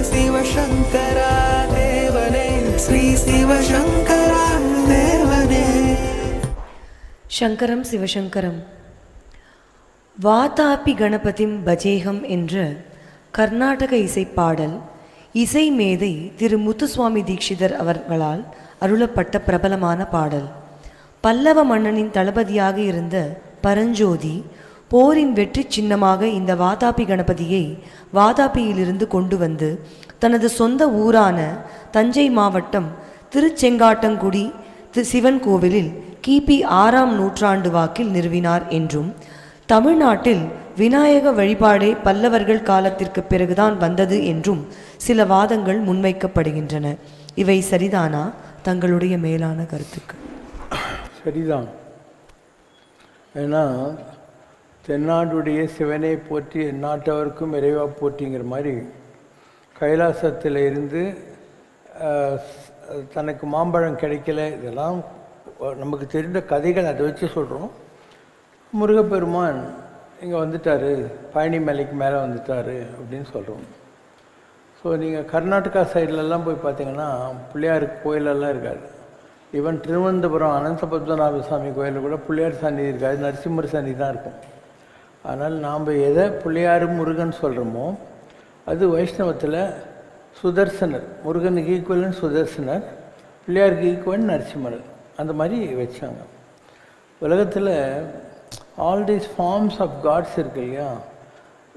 சிவசங்கரா தேவனே ஸ்ரீ சிவசங்கரா தேவனே. சங்கரம் சிவசங்கரம். வாதாபி கணபதிம் பஜேகம் என்ற கர்நாடக இசைப்பாடல் இசை மேதை திரு முத்துசுவாமி தீட்சிதர் அவர்களால் அருளப்பட்ட பிரபலமான பாடல். பல்லவ மன்னனின் தளபதியாக இருந்த பரஞ்சோதி போரின் வெற்றி சின்னமாக இந்த வாதாபி கணபதியை வாதாபியிலிருந்து கொண்டு வந்து தனது சொந்த ஊரான தஞ்சை மாவட்டம் திருச்செங்காட்டங்குடி சிவன் கோவிலில் கிபி 6ஆம் நூற்றாண்டு வாக்கில் நிறுவினார் என்றும், தமிழ்நாட்டில் விநாயக வழிபாடே பல்லவர்கள் காலத்திற்கு பிறகுதான் வந்தது என்றும் சில வாதங்கள் முன்வைக்கப்படுகின்றன. இவை சரிதானா? தங்களுடைய மேலான கருத்துக்கு. சரிதான். ஏன்னா தென்னாடுடைய சிவனை போற்றி எந்நாட்டவருக்கும் இறைவா போற்றிங்கிற மாதிரி கைலாசத்தில் இருந்து தனக்கு மாம்பழம் கிடைக்கல, இதெல்லாம் நமக்கு தெரிந்த கதைகள், அதை வச்சு சொல்கிறோம். முருகப்பெருமான் இங்கே வந்துட்டார், பழனி மலைக்கு மேலே வந்துட்டார் அப்படின்னு சொல்கிறோம். ஸோ நீங்கள் கர்நாடகா சைட்லலாம் போய் பார்த்தீங்கன்னா பிள்ளையாருக்கு கோயிலெல்லாம் இருக்காது. ஈவன் திருவனந்தபுரம் அனந்த பத்மநாப சுவாமி கோயிலில் கூட பிள்ளையார் சந்நிதி இருக்காது, நரசிம்மர் சந்நிதி தான் இருக்கும். ஆனால் நாம் எதை பிள்ளையார் முருகன் சொல்கிறோமோ அது வைஷ்ணவத்தில் சுதர்சனர், முருகனுக்கு ஈக்குவலன் சுதர்சனர், பிள்ளையாருக்கு ஈக்குவல் நரசிம்மர், அந்த மாதிரி வச்சாங்க. உலகத்தில் all these forms of gods இருக்கு இல்லையா.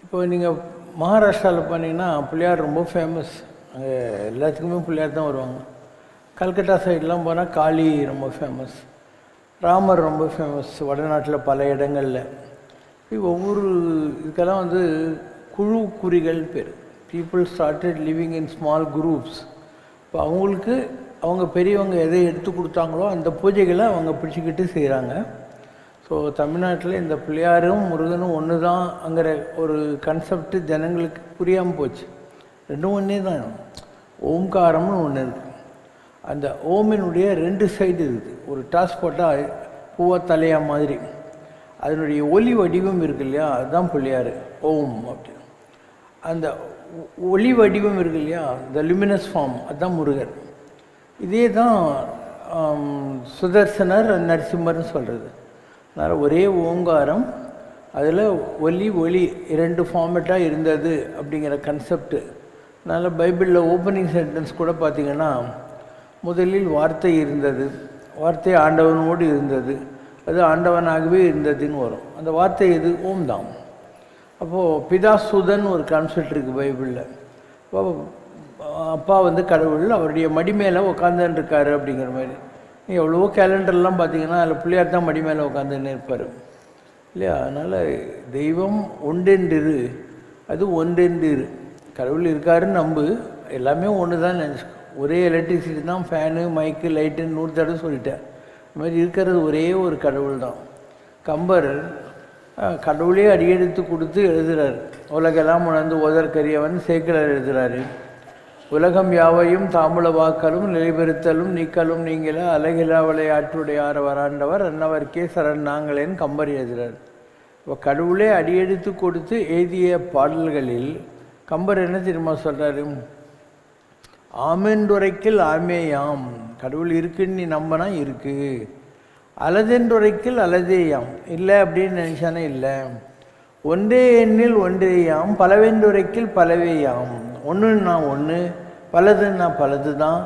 இப்போ நீங்கள் மகாராஷ்டிராவில் போனீங்கன்னா பிள்ளையார் ரொம்ப ஃபேமஸ், அங்கே எல்லாத்துக்குமே பிள்ளையார் தான் வருவாங்க. கல்கட்டா சைட்லாம் போனால் காளி ரொம்ப ஃபேமஸ், ராமர் ரொம்ப ஃபேமஸ் வடநாட்டில் பல இடங்களில். ஒவ்வொரு இதுக்கெல்லாம் வந்து குழு குறிகள் பேர். People started living in small groups. இப்போ அவங்களுக்கு அவங்க பெரியவங்க எதை எடுத்து கொடுத்தாங்களோ அந்த பூஜைகளை அவங்க பிடிச்சிக்கிட்டு செய்கிறாங்க. ஸோ தமிழ்நாட்டில் இந்த பிள்ளையாரும் முருகனும் ஒன்று தான்ங்கிற ஒரு கன்செப்ட் ஜனங்களுக்கு புரியாமல் போச்சு. ரெண்டும் ஒன்றே தான். ஓம்காரம்னு ஒன்று இருக்குது. அந்த ஓமினுடைய 2 சைடு இருக்குது. ஒரு டாஸ் போட்டால் பூவா தலையா மாதிரி அதனுடைய ஒலி வடிவம் இருக்கு இல்லையா, அதுதான் பிள்ளையார் ஓம் அப்படி. அந்த ஒளி வடிவம் இருக்கு இல்லையா, த லுமினஸ் ஃபார்ம், அதுதான் முருகர். இதே தான் சுதர்சனர் நரசிம்மர்னு சொல்கிறது. அதனால் ஒரே ஓங்காரம், அதில் ஒலி ஒளி 2 ஃபார்மேட்டாக இருந்தது அப்படிங்கிற கன்செப்டு. அதனால் பைபிளில் ஓப்பனிங் சென்டென்ஸ் கூட பார்த்திங்கன்னா முதலில் வார்த்தை இருந்தது, வார்த்தை ஆண்டவனோடு இருந்தது, அது ஆண்டவனாகவே இருந்ததுன்னு வரும். அந்த வார்த்தை எது? ஓம் தான். அப்போது பிதாசுதன் ஒரு கான்செப்ட் இருக்குது பைபிளில். இப்போ அப்பா வந்து கடவுள், அவருடைய மடி மேலே உட்காந்துருக்காரு அப்படிங்கிற மாதிரி. எவ்வளவோ கேலண்டர்லாம் பார்த்தீங்கன்னா அதில் பிள்ளையார் தான் மடி மேலே உட்காந்துன்னு இருப்பார் இல்லையா. அதனால் தெய்வம் ஒன்றென்றிரு, அது ஒன்றென்றிரு. கடவுள் இருக்காருன்னு நம்பு, எல்லாமே ஒன்று தான் நினச்சிக்கோ. ஒரே எலக்ட்ரிசிட்டி தான், ஃபேனு மைக்கு லைட்டுன்னு 100 தடவை சொல்லிட்டேன். இது மாதிரி இருக்கிறது ஒரே ஒரு கடவுள் தான். கம்பர் கடவுளே அடியெடுத்து கொடுத்து எழுதுகிறார். உலகெல்லாம் உணர்ந்து ஓதற்கரியவன் சேக்கிழார் எழுதுகிறாரு. உலகம் யாவையும் தாமுல வாக்கலும் நிலைபெறுத்தலும் நீக்கலும் நீங்கள அழகிலா விளையாட்டுடையார் வராண்டவர் அன்னவர்க்கே சரண் நாங்களேன்னு கம்பர் எழுதுகிறார். இப்போ கடவுளே அடியெடுத்து கொடுத்து எழுதிய பாடல்களில் கம்பர் என்ன தெரியுமா சொல்கிறாரு? ஆமென்றுரைக்கில் ஆமேயாம், கடவுள் இருக்குன்னு நீ நம்பினா இருக்குது. அலதென்றுரைக்கில் அலதேயாம், இல்லை அப்படின்னு நினச்சானே இல்லை. ஒன்றே எண்ணில் ஒன்றேயாம், பலவென்றுரைக்கில் பலவேயாம். ஒன்றுன்னா ஒன்று, பலதுன்னா பலது தான்.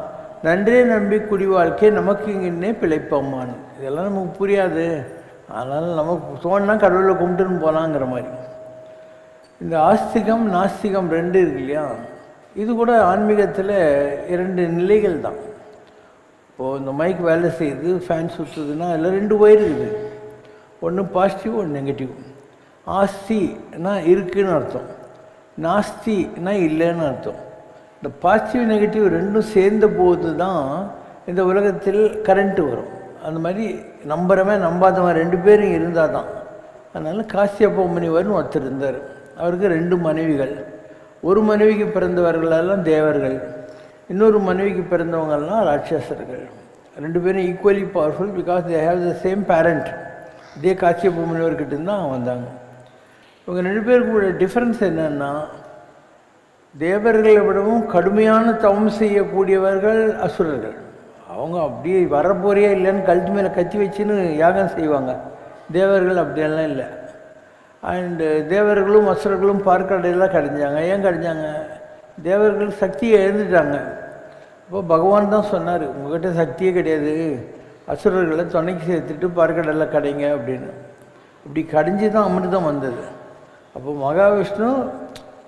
நன்றே நம்பி குடி வாழ்க்கை நமக்கு இங்கே பிழைப்பம்மான். இதெல்லாம் நமக்கு புரியாது, அதனால் நமக்கு தோணுனா கடவுளை கும்பிட்டுன்னு போகலாங்கிற மாதிரி. இந்த ஆஸ்திகம் நாஸ்திகம் 2 இருக்கு இல்லையா, இது கூட ஆன்மீகத்தில் 2 நிலைகள் தான். இப்போது இந்த மைக் வேலை செய்யுது, ஃபேன் சுற்றுதுன்னா அதில் 2 ஒயர் இருக்குது. ஒன்று பாசிட்டிவ், ஒன்று நெகட்டிவ். ஆஸ்தினா இருக்குதுன்னு அர்த்தம், நாஸ்தினா இல்லைன்னு அர்த்தம். இந்த பாசிட்டிவ் நெகட்டிவ் 2ம் சேர்ந்த போது தான் இந்த உலகத்தில் கரண்ட்டு வரும். அந்த மாதிரி நம்புறவன் நம்பாதவன் 2 பேரும் இருந்தால் தான். அதனால் காசியப்ப முனிவர்னு ஒருத்தர் இருந்தார். அவருக்கு 2 மனைவிகள். ஒரு மனைவிக்கு பிறந்தவர்களெல்லாம் தேவர்கள், இன்னொரு மனைவிக்கு பிறந்தவங்கள்லாம் ராட்சசர்கள். 2 பேரும் equally powerful because they have the same parent. இதே காசியப்ப முனிவர்கிட்ட தான் வந்தாங்க. இவங்க 2 பேருக்கு டிஃப்ரென்ஸ் என்னன்னா, தேவர்களை விடவும் கடுமையான தவம் செய்யக்கூடியவர்கள் அசுரர்கள். அவங்க அப்படியே வரப்போறியே இல்லைன்னு கழுத்து மேலே கத்தி வச்சுன்னு யாகம் செய்வாங்க. தேவர்கள் அப்படியெல்லாம் இல்லை. அண்டு தேவர்களும் அசுரர்களும் பார்க்கடையெல்லாம் கடைஞ்சாங்க. ஏன் கடைஞ்சாங்க? தேவர்கள் சக்தியை எழுந்துட்டாங்க. இப்போ பகவான் தான் சொன்னார், உங்கள்கிட்ட சக்தியே கிடையாது, அசுரர்களை துணைக்கு சேர்த்துட்டு பார்க்கடலில் கடைங்க அப்படின்னு. இப்படி கடைஞ்சி தான் அமிர்தம் வந்தது. அப்போ மகாவிஷ்ணு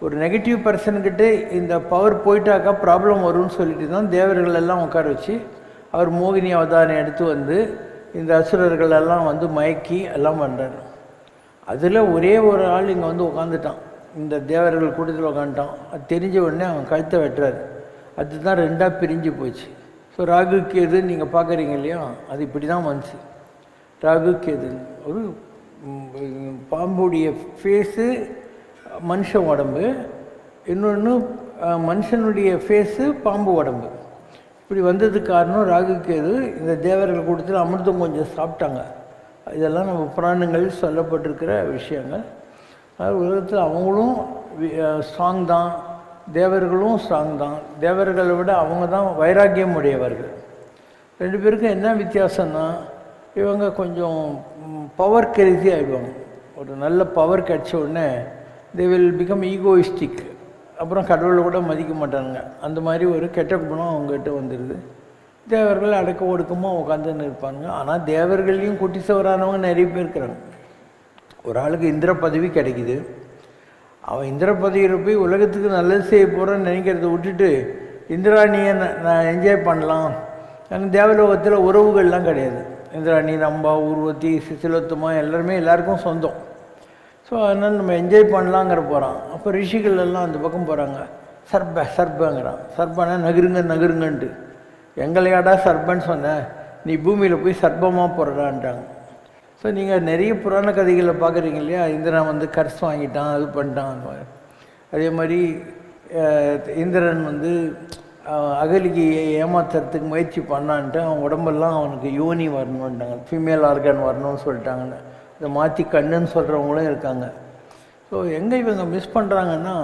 ஒரு நெகட்டிவ் பர்சன்கிட்ட இந்த பவர் போயிட்டாக்கா ப்ராப்ளம் வரும்னு சொல்லிட்டு தான் தேவர்கள் எல்லாம் உட்கார வச்சு அவர் மோகினி அவதாரம் எடுத்து வந்து இந்த அசுரர்கள் எல்லாம் வந்து மயக்கி எல்லாம் பண்ணுறாரு. அதில் ஒரே ஒரு ஆள் இங்கே வந்து உட்காந்துட்டான், இந்த தேவர்கள் கூட்டத்தில் உட்காந்துட்டான். அது தெரிஞ்ச உடனே அவன் கழுத்தை வெட்டுறாரு. அதுதான் ரெண்டாக பிரிஞ்சு போச்சு. ஸோ ராகு கேது நீங்கள் பார்க்குறீங்க இல்லையா, அது இப்படி தான் வந்துச்சு. ராகு கேது ஒரு பாம்புடைய ஃபேஸு மனுஷ உடம்பு, இன்னொன்று மனுஷனுடைய ஃபேஸு பாம்பு உடம்பு. இப்படி வந்ததுக்கு காரணம் ராகு கேது இந்த தேவர்கள் கூட்டத்தில் அமிர்தம் கொஞ்சம் சாப்பிட்டாங்க. இதெல்லாம் நம்ம புராணங்கள் சொல்லப்பட்டிருக்கிற விஷயங்கள். அதாவது உலகத்தில் அவங்களும் ஸ்ட்ராங் தான், தேவர்களும் ஸ்ட்ராங் தான். தேவர்களை விட அவங்க தான் வைராக்கியம் உடையவர்கள். ரெண்டு பேருக்கும் என்ன வித்தியாசம்னா, இவங்க கொஞ்சம் பவர் கிரேசி ஆகிடுவாங்க. ஒரு நல்ல பவர் கிடச்ச உடனே தே வில் பிகம் ஈகோயிஸ்டிக். அப்புறம் கடவுளை கூட மதிக்க மாட்டாங்க. அந்த மாதிரி ஒரு கெட்ட குணம் அவங்ககிட்ட வந்துடுது. தேவர்கள் அடக்க ஒடுக்கமாக உட்காந்துன்னு இருப்பாங்க. ஆனால் தேவர்களையும் குட்டிசவரானவங்க நிறைய பேர் இருக்கிறாங்க. ஒரு ஆளுக்கு இந்திர பதவி கிடைக்குது. அவன் இந்திர பதவியில் போய் உலகத்துக்கு நல்லது செய்ய போகிறேன்னு நினைக்கிறத விட்டுட்டு இந்திராணியை நான் என்ஜாய் பண்ணலாம். ஆனால் தேவலோகத்தில் உறவுகள்லாம் கிடையாது. இந்திராணி, ரம்பா, ஊர்வதி, சிசிலோத்தமா எல்லாருமே எல்லாருக்கும் சொந்தம். ஸோ அதனால் நம்ம என்ஜாய் பண்ணலாங்கிற போகிறான். அப்போ ரிஷிகள் எல்லாம் அந்த பக்கம் போகிறாங்க. சர்பங்கிறான். சர்பனா நகருங்கன்ட்டு. எங்களையாடா சர்பன்னு சொன்னேன், நீ பூமியில் போய் சர்பமாக போடுறான்ட்டாங்க. ஸோ நீங்கள் நிறைய புராண கதைகளை பார்க்குறீங்க இல்லையா, இந்திரன் வந்து கர்ஸ் வாங்கிட்டான், அது பண்ணிட்டான். அதே மாதிரி இந்திரன் வந்து அகலிகையை ஏமாத்துறதுக்கு முயற்சி பண்ணான்ட்டு அவன் உடம்பெல்லாம் அவனுக்கு யோனி வரணுன்ட்டாங்க, ஃபீமேல் ஆர்கன் வரணும்னு சொல்லிட்டாங்கன்னு. இதை மாற்றி கண்ணுன்னு சொல்கிறவங்களும் இருக்காங்க. ஸோ எங்கே இவங்க மிஸ் பண்ணுறாங்கன்னா,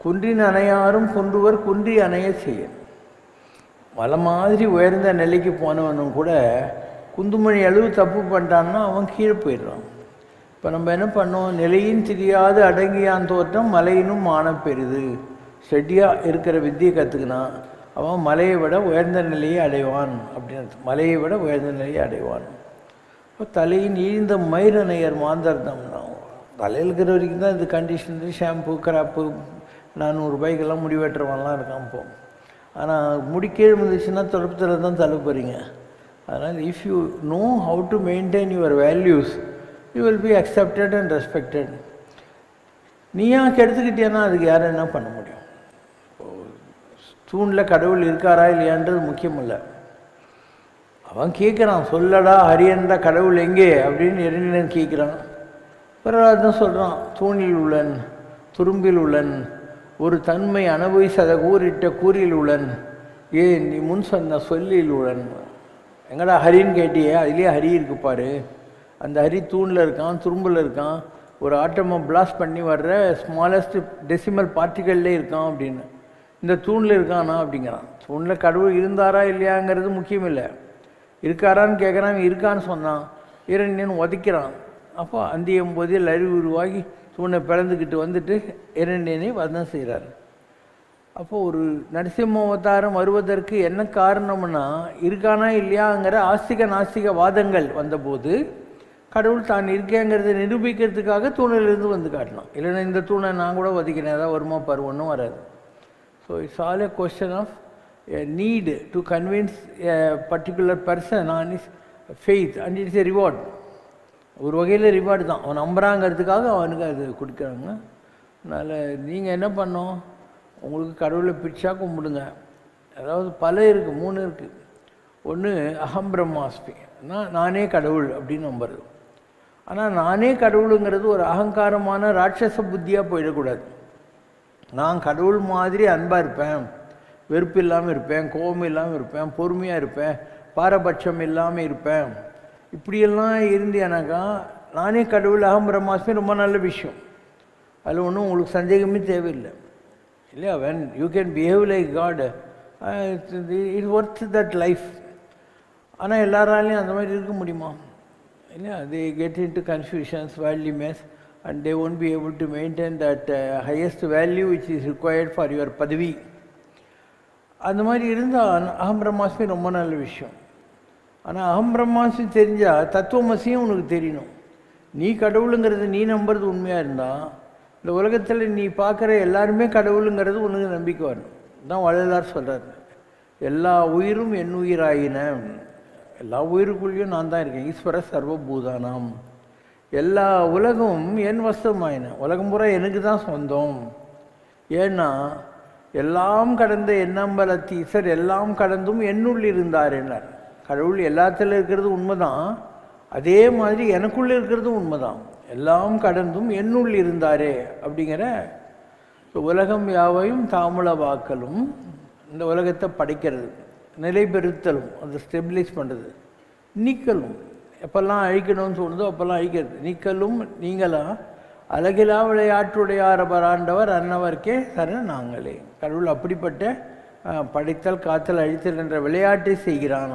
குன்றின் அணையாரும் குன்றுவர் குன்றி அணைய செய்ய. மலை மாதிரி உயர்ந்த நிலைக்கு போனவனும் கூட குந்துமணி அளவு தப்பு பண்ணிட்டான்னா அவன் கீழே போயிடுறான். இப்போ நம்ம என்ன பண்ணோம், நிலையின் தெரியாது அடங்கியான் தோற்றம் மலையினும் மான பெரிது. செடியாக இருக்கிற வித்தியை கற்றுக்கினா அவன் மலையை விட உயர்ந்த நிலையை அடைவான் அப்படின்னு. மலையை விட உயர்ந்த நிலையை அடைவான். இப்போ தலையின் இழிந்த மயிரணையர் மாந்தர்தம்னா, தலையில் இருக்கிற வரைக்கும் தான் இது கண்டிஷனர், ஷாம்பு, கிராப்பு, 400 ரூபாய்க்கெல்லாம் முடி வெட்டுறவன்லாம் இருக்கான் இப்போ. ஆனால் முடி கீழே இருந்துச்சுன்னா தொடப்பத்தில் தான் தலை போகிறீங்க. அதனால் if you know how to maintain your values you will be accepted and respected. நீயா கெடுத்துக்கிட்டேன்னா அதுக்கு யாரும் என்ன பண்ண முடியும்? தூணில் கடவுள் இருக்காரா இல்லையான்றது முக்கியம் இல்லை. அவன் கேட்குறான், சொல்லடா ஹரியன்டா கடவுள் எங்கே அப்படின்னு இரணியன் கேட்குறான். பிறகு சொல்கிறான், தூணில் உள்ளன், துரும்பில் உள்ளன், ஒரு தன்மை அனுபவிசத கூறிட்ட கூறில் உள்ளன், ஏன் நீ முன் சொன்ன சொல்லில் உள்ளன். எங்கடா ஹரின்னு கேட்டியே, அதுலேயே ஹரி இருக்கு பாரு. அந்த ஹரி தூணில் இருக்கான், துரும்பில் இருக்கான், ஒரு ஆட்டமை பிளாஸ்ட் பண்ணி வர்ற ஸ்மாலஸ்ட் டெசிமல் பார்ட்டிகள்லே இருக்கான் அப்படின்னு. இந்த தூணில் இருக்கானா அப்படிங்கிறான். தூணில் கடவுள் இருந்தாரா இல்லையாங்கிறது முக்கியம் இல்லை, இருக்காரான்னு கேட்குறான். இருக்கான்னு சொன்னான், இரண்டியன் உதைக்கிறான். அப்போ அந்தியம் போதில் அறிவு உருவாகி தூணை பிளந்துக்கிட்டு வந்துட்டு இரண்டியனை வதம் செய்கிறார். அப்போது ஒரு நரசிம்ம அவதாரம் வருவதற்கு என்ன காரணம்னா, இருக்கானா இல்லையாங்கிற ஆஸ்திக நாஸ்திக வாதங்கள் வந்தபோது கடவுள் தான் இருக்கேங்கிறத நிரூபிக்கிறதுக்காக தூணிலிருந்து வந்து காட்டலாம். இல்லைன்னா இந்த தூணை நான் கூட வதிக்கிறேன், ஏதாவது வருமா பாரு, ஒன்றும் வராது. So it's all a question of a need to convince a particular person on his faith and it's a reward. ஒரு வகையில் ரிவார்டு தான், அவன் நம்புறாங்கிறதுக்காக அவனுக்கு அது கொடுக்குறாங்க. அதனால் நீங்கள் என்ன பண்ணோம், உங்களுக்கு கடவுளை பிடிச்சா கும்பிடுங்க. அதாவது பல இருக்குது, 3 இருக்குது. ஒன்று அகம் பிரம்மாஸ்மி, நானே கடவுள் அப்படின்னு நம்புறது. ஆனால் நானே கடவுளுங்கிறது ஒரு அகங்காரமான ராட்சச புத்தியாக போயிடக்கூடாது. நான் கடவுள் மாதிரி அன்பாக இருப்பேன், வெறுப்பு இல்லாமல் இருப்பேன், கோபம் இல்லாமல் இருப்பேன், பொறுமையாக இருப்பேன், பாரபட்சம் இல்லாமல் இருப்பேன். இப்படியெல்லாம் இருந்தேனாக்கா நானே கடவுள், அகம் பிரம்மாஸ்மி ரொம்ப நல்ல விஷயம். அதில் ஒன்றும் உங்களுக்கு சந்தேகமே தேவையில்லை. இல்லையா? when you can behave like God, it's worth that life. ஆனால் எல்லாராலையும் அந்த மாதிரி இருக்க முடியுமா? இல்லையா? they get into confusions, worldliness, and they won't be able to maintain that highest value which is required for your பதவி. அந்த மாதிரி இருந்தால் அகம் பிரம்மாஸ்மி ரொம்ப நல்ல விஷயம். ஆனால் அகம் பிரம்மாஸ்மி தெரிஞ்சால் தத்துவமசியும் உனக்கு தெரியணும். நீ கடவுளுங்கிறது நீ நம்புறது உண்மையாக இருந்தால் இந்த உலகத்தில் நீ பார்க்குற எல்லாருமே கடவுளுங்கிறது உனக்கு நம்பிக்கை வரணும். தான் வள்ளலார் சொல்கிறார், எல்லா உயிரும் என் உயிராயின, எல்லா உயிருக்குள்ளேயும் நான் தான் இருக்கேன். ஈஸ்வர சர்வபூதானாம், எல்லா உலகம் என் வசமாயின, உலகம் பூரா எனக்கு தான் சொந்தம். ஏன்னா எல்லாம் கடந்த எண்ணம்பலத்தி ஈஸ்வர் எல்லாம் கடந்தும் என்னுள் இருந்தார் என்னார். கடவுள் எல்லாத்துல இருக்கிறது உண்மைதான், அதே மாதிரி எனக்குள்ளே இருக்கிறது உண்மைதான். எல்லாம் கடந்தும் என்னுள் இருந்தாரே அப்படிங்கிற உலகம் யாவையும் தாமுல வாக்கலும், இந்த உலகத்தை படைக்கிறது, நிலை பெறுத்தலும், அதை ஸ்டெபிலைஸ் பண்ணுறது, நீக்கலும், எப்பெல்லாம் அழிக்கணும்னு தோணுதோ அப்போல்லாம் அழிக்கிறது, நீக்கலும் நீங்களா அழகிலா விளையாட்டுடையார பராண்டவர் அன்னவர்க்கே சரண நாங்களே. கடவுள் அப்படிப்பட்ட படைத்தல் காத்தல் அழித்தல் என்ற விளையாட்டை செய்கிறான்.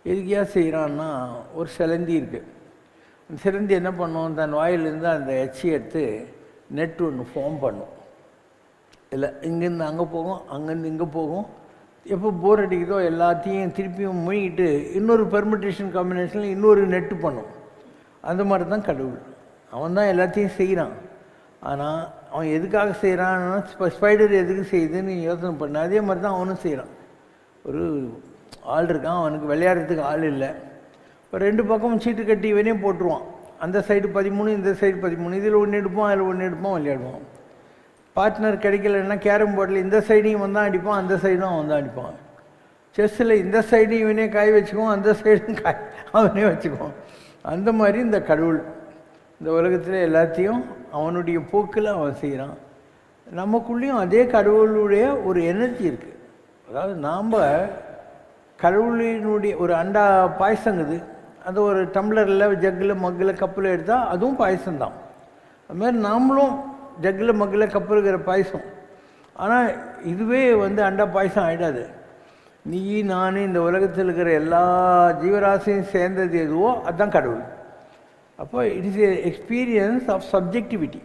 எதுக்கியா செய்கிறான்னா, ஒரு சிலந்தி இருக்குது. அந்த சிலந்தி என்ன பண்ணும், தன் வாயிலிருந்து அந்த எச்சி எடுத்து நெட் ஒன்று ஃபார்ம் பண்ணும். இல்லை இங்கேருந்து அங்கே போகும், அங்கேருந்து இங்கே போகும். எப்போ போர் அடிக்குதோ எல்லாத்தையும் திருப்பியும் மூழ்கிட்டு இன்னொரு பெர்மிட்டேஷன் காம்பினேஷனில் இன்னொரு நெட்டு பண்ணும். அந்த மாதிரி தான் கடவுள். அவன் தான் எல்லாத்தையும் செய்கிறான். ஆனால் அவன் எதுக்காக செய்கிறான்னா, ஸ்பைடர் எதுக்கு செய்யுதுன்னு யோசனை பண்ண, அதே மாதிரி தான் அவனும் செய்கிறான். ஒரு ஆள் இருக்கான், அவனுக்கு விளையாடுறதுக்கு ஆள் இல்லை. இப்போ ரெண்டு பக்கமும் சீட்டு கட்டி இவனே போட்டுருவான். அந்த சைடு 13, இந்த சைடு 13, இதில் ஒன்று எடுப்பான், அதில் ஒன்று எடுப்பான், விளையாடுவான். பார்ட்னர் கிடைக்கலன்னா கேரம் போர்டில் இந்த சைடையும் அவன் தான் அடிப்பான், அந்த சைடும் அவன் தான் அடிப்பான். செஸ்ஸில் இந்த சைடு இவனே காய் வச்சுக்குவான், அந்த சைடும் காய் அவனே வச்சுக்குவான். அந்த மாதிரி இந்த கடவுள் இந்த உலகத்தில் எல்லாத்தையும் அவனுடைய போக்கில் அவன் செய்கிறான். நமக்குள்ளேயும் அதே கடவுளுடைய ஒரு எனர்ஜி இருக்குது. அதாவது நாம் கடவுளினுடைய ஒரு அண்டா பாயசங்குது, அது ஒரு டம்ளரில் ஜக்கில் மக்கில் கப்பில் எடுத்தால் அதுவும் பாயசம்தான். அதுமாதிரி நாமளும் ஜக்கில் மக்கில் கப்பு இருக்கிற பாயசம். ஆனால் இதுவே அண்டா பாயசம் ஆகிடாது. நீ நான் இந்த உலகத்தில் இருக்கிற எல்லா ஜீவராசியும் சேர்ந்தது எதுவோ அதுதான் கடவுள். அப்போ it is a experience of subjectivity.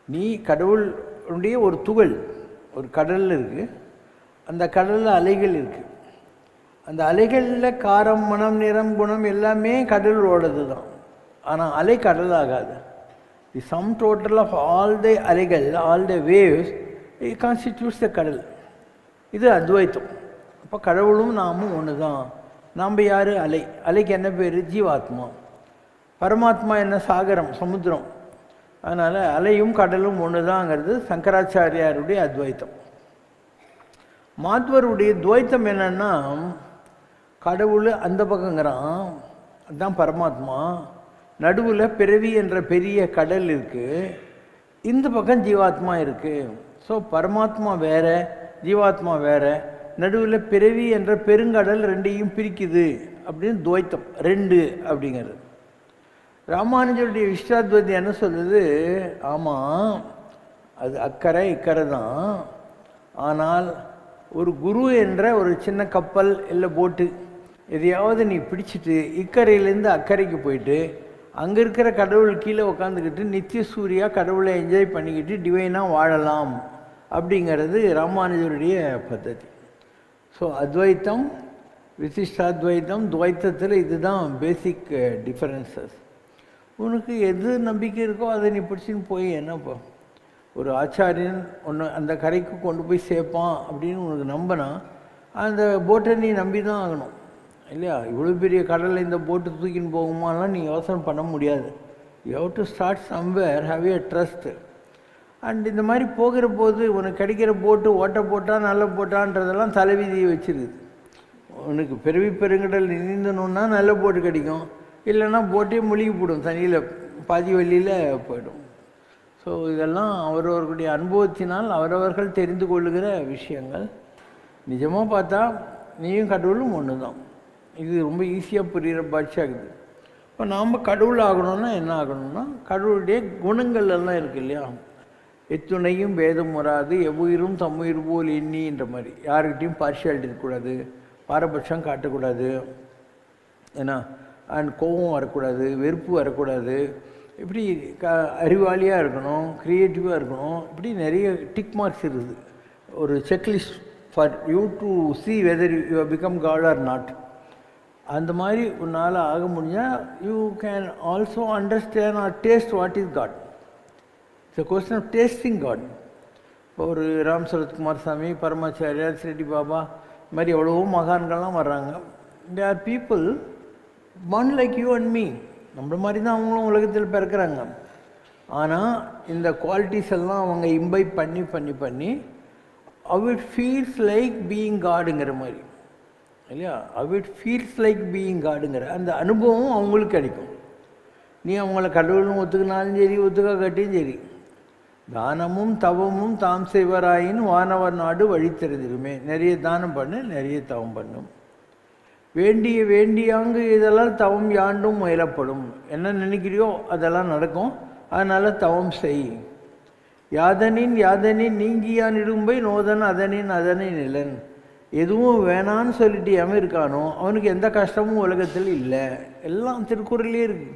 நீ கடவுளுடைய ஒரு துகள், ஒரு கடலில் இருக்குது. அந்த கடலில் அலைகள் இருக்குது. அந்த அலைகளில் காரம் மனம் நிறம் குணம் எல்லாமே கடலோடது தான். ஆனால் அலை கடல் ஆகாது. The sum total of all the அலைகள், all the waves, it constitutes the கடல். இது அத்வைத்தம். அப்போ கடவுளும் நாமும் ஒன்று தான். நாம் யார்? அலை. அலைக்கு என்ன பேர்? ஜீவாத்மா. பரமாத்மா என்ன? சாகரம், சமுத்திரம். அதனால் அலையும் கடலும் ஒன்று தாங்கிறது சங்கராச்சாரியாருடைய அத்வைத்தம். மாத்வருடைய துவைத்தம் என்னன்னா, கடவுள் அந்த பக்கங்கிறான், அதுதான் பரமாத்மா. நடுவில் பிறவி என்ற பெரிய கடல் இருக்குது, இந்த பக்கம் ஜீவாத்மா இருக்குது. ஸோ பரமாத்மா வேற, ஜீவாத்மா வேற, நடுவில் பிறவி என்ற பெருங்கடல் ரெண்டையும் பிரிக்குது அப்படின்னு துவைத்தம். ரெண்டு அப்படிங்கிறது. ராமானுஜருடைய விஷ்டாத்வைதி என்ன சொல்லுது? ஆமாம், அது அக்கறை இக்கரை தான். ஆனால் ஒரு குரு என்ற ஒரு சின்ன கப்பல் இல்லை போட்டு எதையாவது நீ பிடிச்சிட்டு இக்கரையிலேருந்து அக்கறைக்கு போயிட்டு அங்கே இருக்கிற கடவுள் கீழே உட்காந்துக்கிட்டு நித்திய சூரியா கடவுளை என்ஜாய் பண்ணிக்கிட்டு டிவைனாக வாழலாம் அப்படிங்கிறது ராமானுஜருடைய பద్ధதி. ஸோ அத்வைத்தம், விசிஷ்டாத்வைத்தம், துவைத்தத்தில் இதுதான் பேசிக் டிஃபரன்சஸ். உனக்கு எது நம்பிக்கை இருக்கோ அதை நீ பிடிச்சின்னு போய் என்னப்போ ஒரு ஆச்சாரியன் ஒன்று அந்த கரைக்கு கொண்டு போய் சேர்ப்பான் அப்படின்னு உனக்கு நம்பினா அந்த போட்டை நீ நம்பி தான் ஆகணும் இல்லையா? இவ்வளோ பெரிய கடலில் இந்த போட்டு தூக்கின்னு போகுமாலாம் நீ யோசனை பண்ண முடியாது. You have to start somewhere, have a trust. And இந்த மாதிரி போகிற போது உனக்கு கிடைக்கிற போட்டு ஓட்ட போட்டா நல்ல போட்டான்றதெல்லாம் தலைவிதியை வச்சிருக்குது. உனக்கு பிறவி பெருங்கடல் நீந்தணுன்னா நல்ல போட்டு கிடைக்கும், இல்லைன்னா போட்டே மூழ்கி போடும், தண்ணியில் பாதி வழியில் போயிடும். ஸோ இதெல்லாம் அவரவர்களுடைய அனுபவத்தினால் அவரவர்கள் தெரிந்து கொள்ளுகிற விஷயங்கள். நிஜமாக பார்த்தா நீயும் கடவுளும் ஒன்று தான். இது ரொம்ப ஈஸியாக புரிகிற பாட்சியாகுது. இப்போ நாம் கடவுள் ஆகணும்னா என்ன ஆகணும்னா, கடவுளுடைய குணங்கள் எல்லாம் இருக்குது இல்லையா? எத்துணையும் வேதம் வராது எவ்வுயிரும் தம்முயிர் போல் எண்ணின்ற மாதிரி. யாருக்கிட்டையும் பார்ஷியாலிட்டி இருக்கக்கூடாது, பாரபட்சம் காட்டக்கூடாது, ஏன்னா அண்ட் கோபம் வரக்கூடாது, வெறுப்பு வரக்கூடாது. இப்படி அறிவாளியாக இருக்கணும், க்ரியேட்டிவாக இருக்கணும். இப்படி நிறைய டிக் மார்க்ஸ் இருக்குது. ஒரு checklist for you to see whether you become God or not. அந்த மாதிரி உன்னால் ஆக முடிஞ்சால் you can also understand or taste what is God. இட்ஸ் a question of tasting God. இப்போ ஒரு ராம் சரத்குமார் சாமி, பரமாச்சாரியார், ஸ்ரீடி பாபா, இது மாதிரி எவ்வளவோ மகான்கள்லாம் வர்றாங்க. They are people one like you and me. நம்மள மாதிரி தான் அவங்களும் உலகத்தில் பிறக்கிறாங்க. ஆனால் இந்த குவாலிட்டிஸ் எல்லாம் அவங்க இம்பைப் பண்ணி பண்ணி பண்ணி how it feels like being Godங்கிற மாதிரி இல்லையா, how it feels like being Godங்கிற அந்த அனுபவம் அவங்களுக்கு கிடைக்கும். நீ அவங்கள கடவுள்னு ஒத்துக்கினாலும் சரி, ஒத்துக்காட்டியும் சரி. தானமும் தவமும் தாம் செய்வராயின் வானவர் நாடு வழி தெரிஞ்சிருமே. நிறைய தானம் பண்ணு, நிறைய தவம் பண்ணும். வேண்டிய வேண்டியாங்கு இதெல்லாம் தவம் யாண்டும் முயலப்படும். என்ன நினைக்கிறியோ அதெல்லாம் நடக்கும். அதனால் தவம் செய். யாதனின் யாதனின் நீங்கியான் இடும்பை நோதன் அதனின் அதனின் நிலன். எதுவும் வேணான்னு சொல்லிட்டு எவன் இருக்கானோ அவனுக்கு எந்த கஷ்டமும் உலகத்தில் இல்லை. எல்லாம் திருக்குறளே இருக்கு.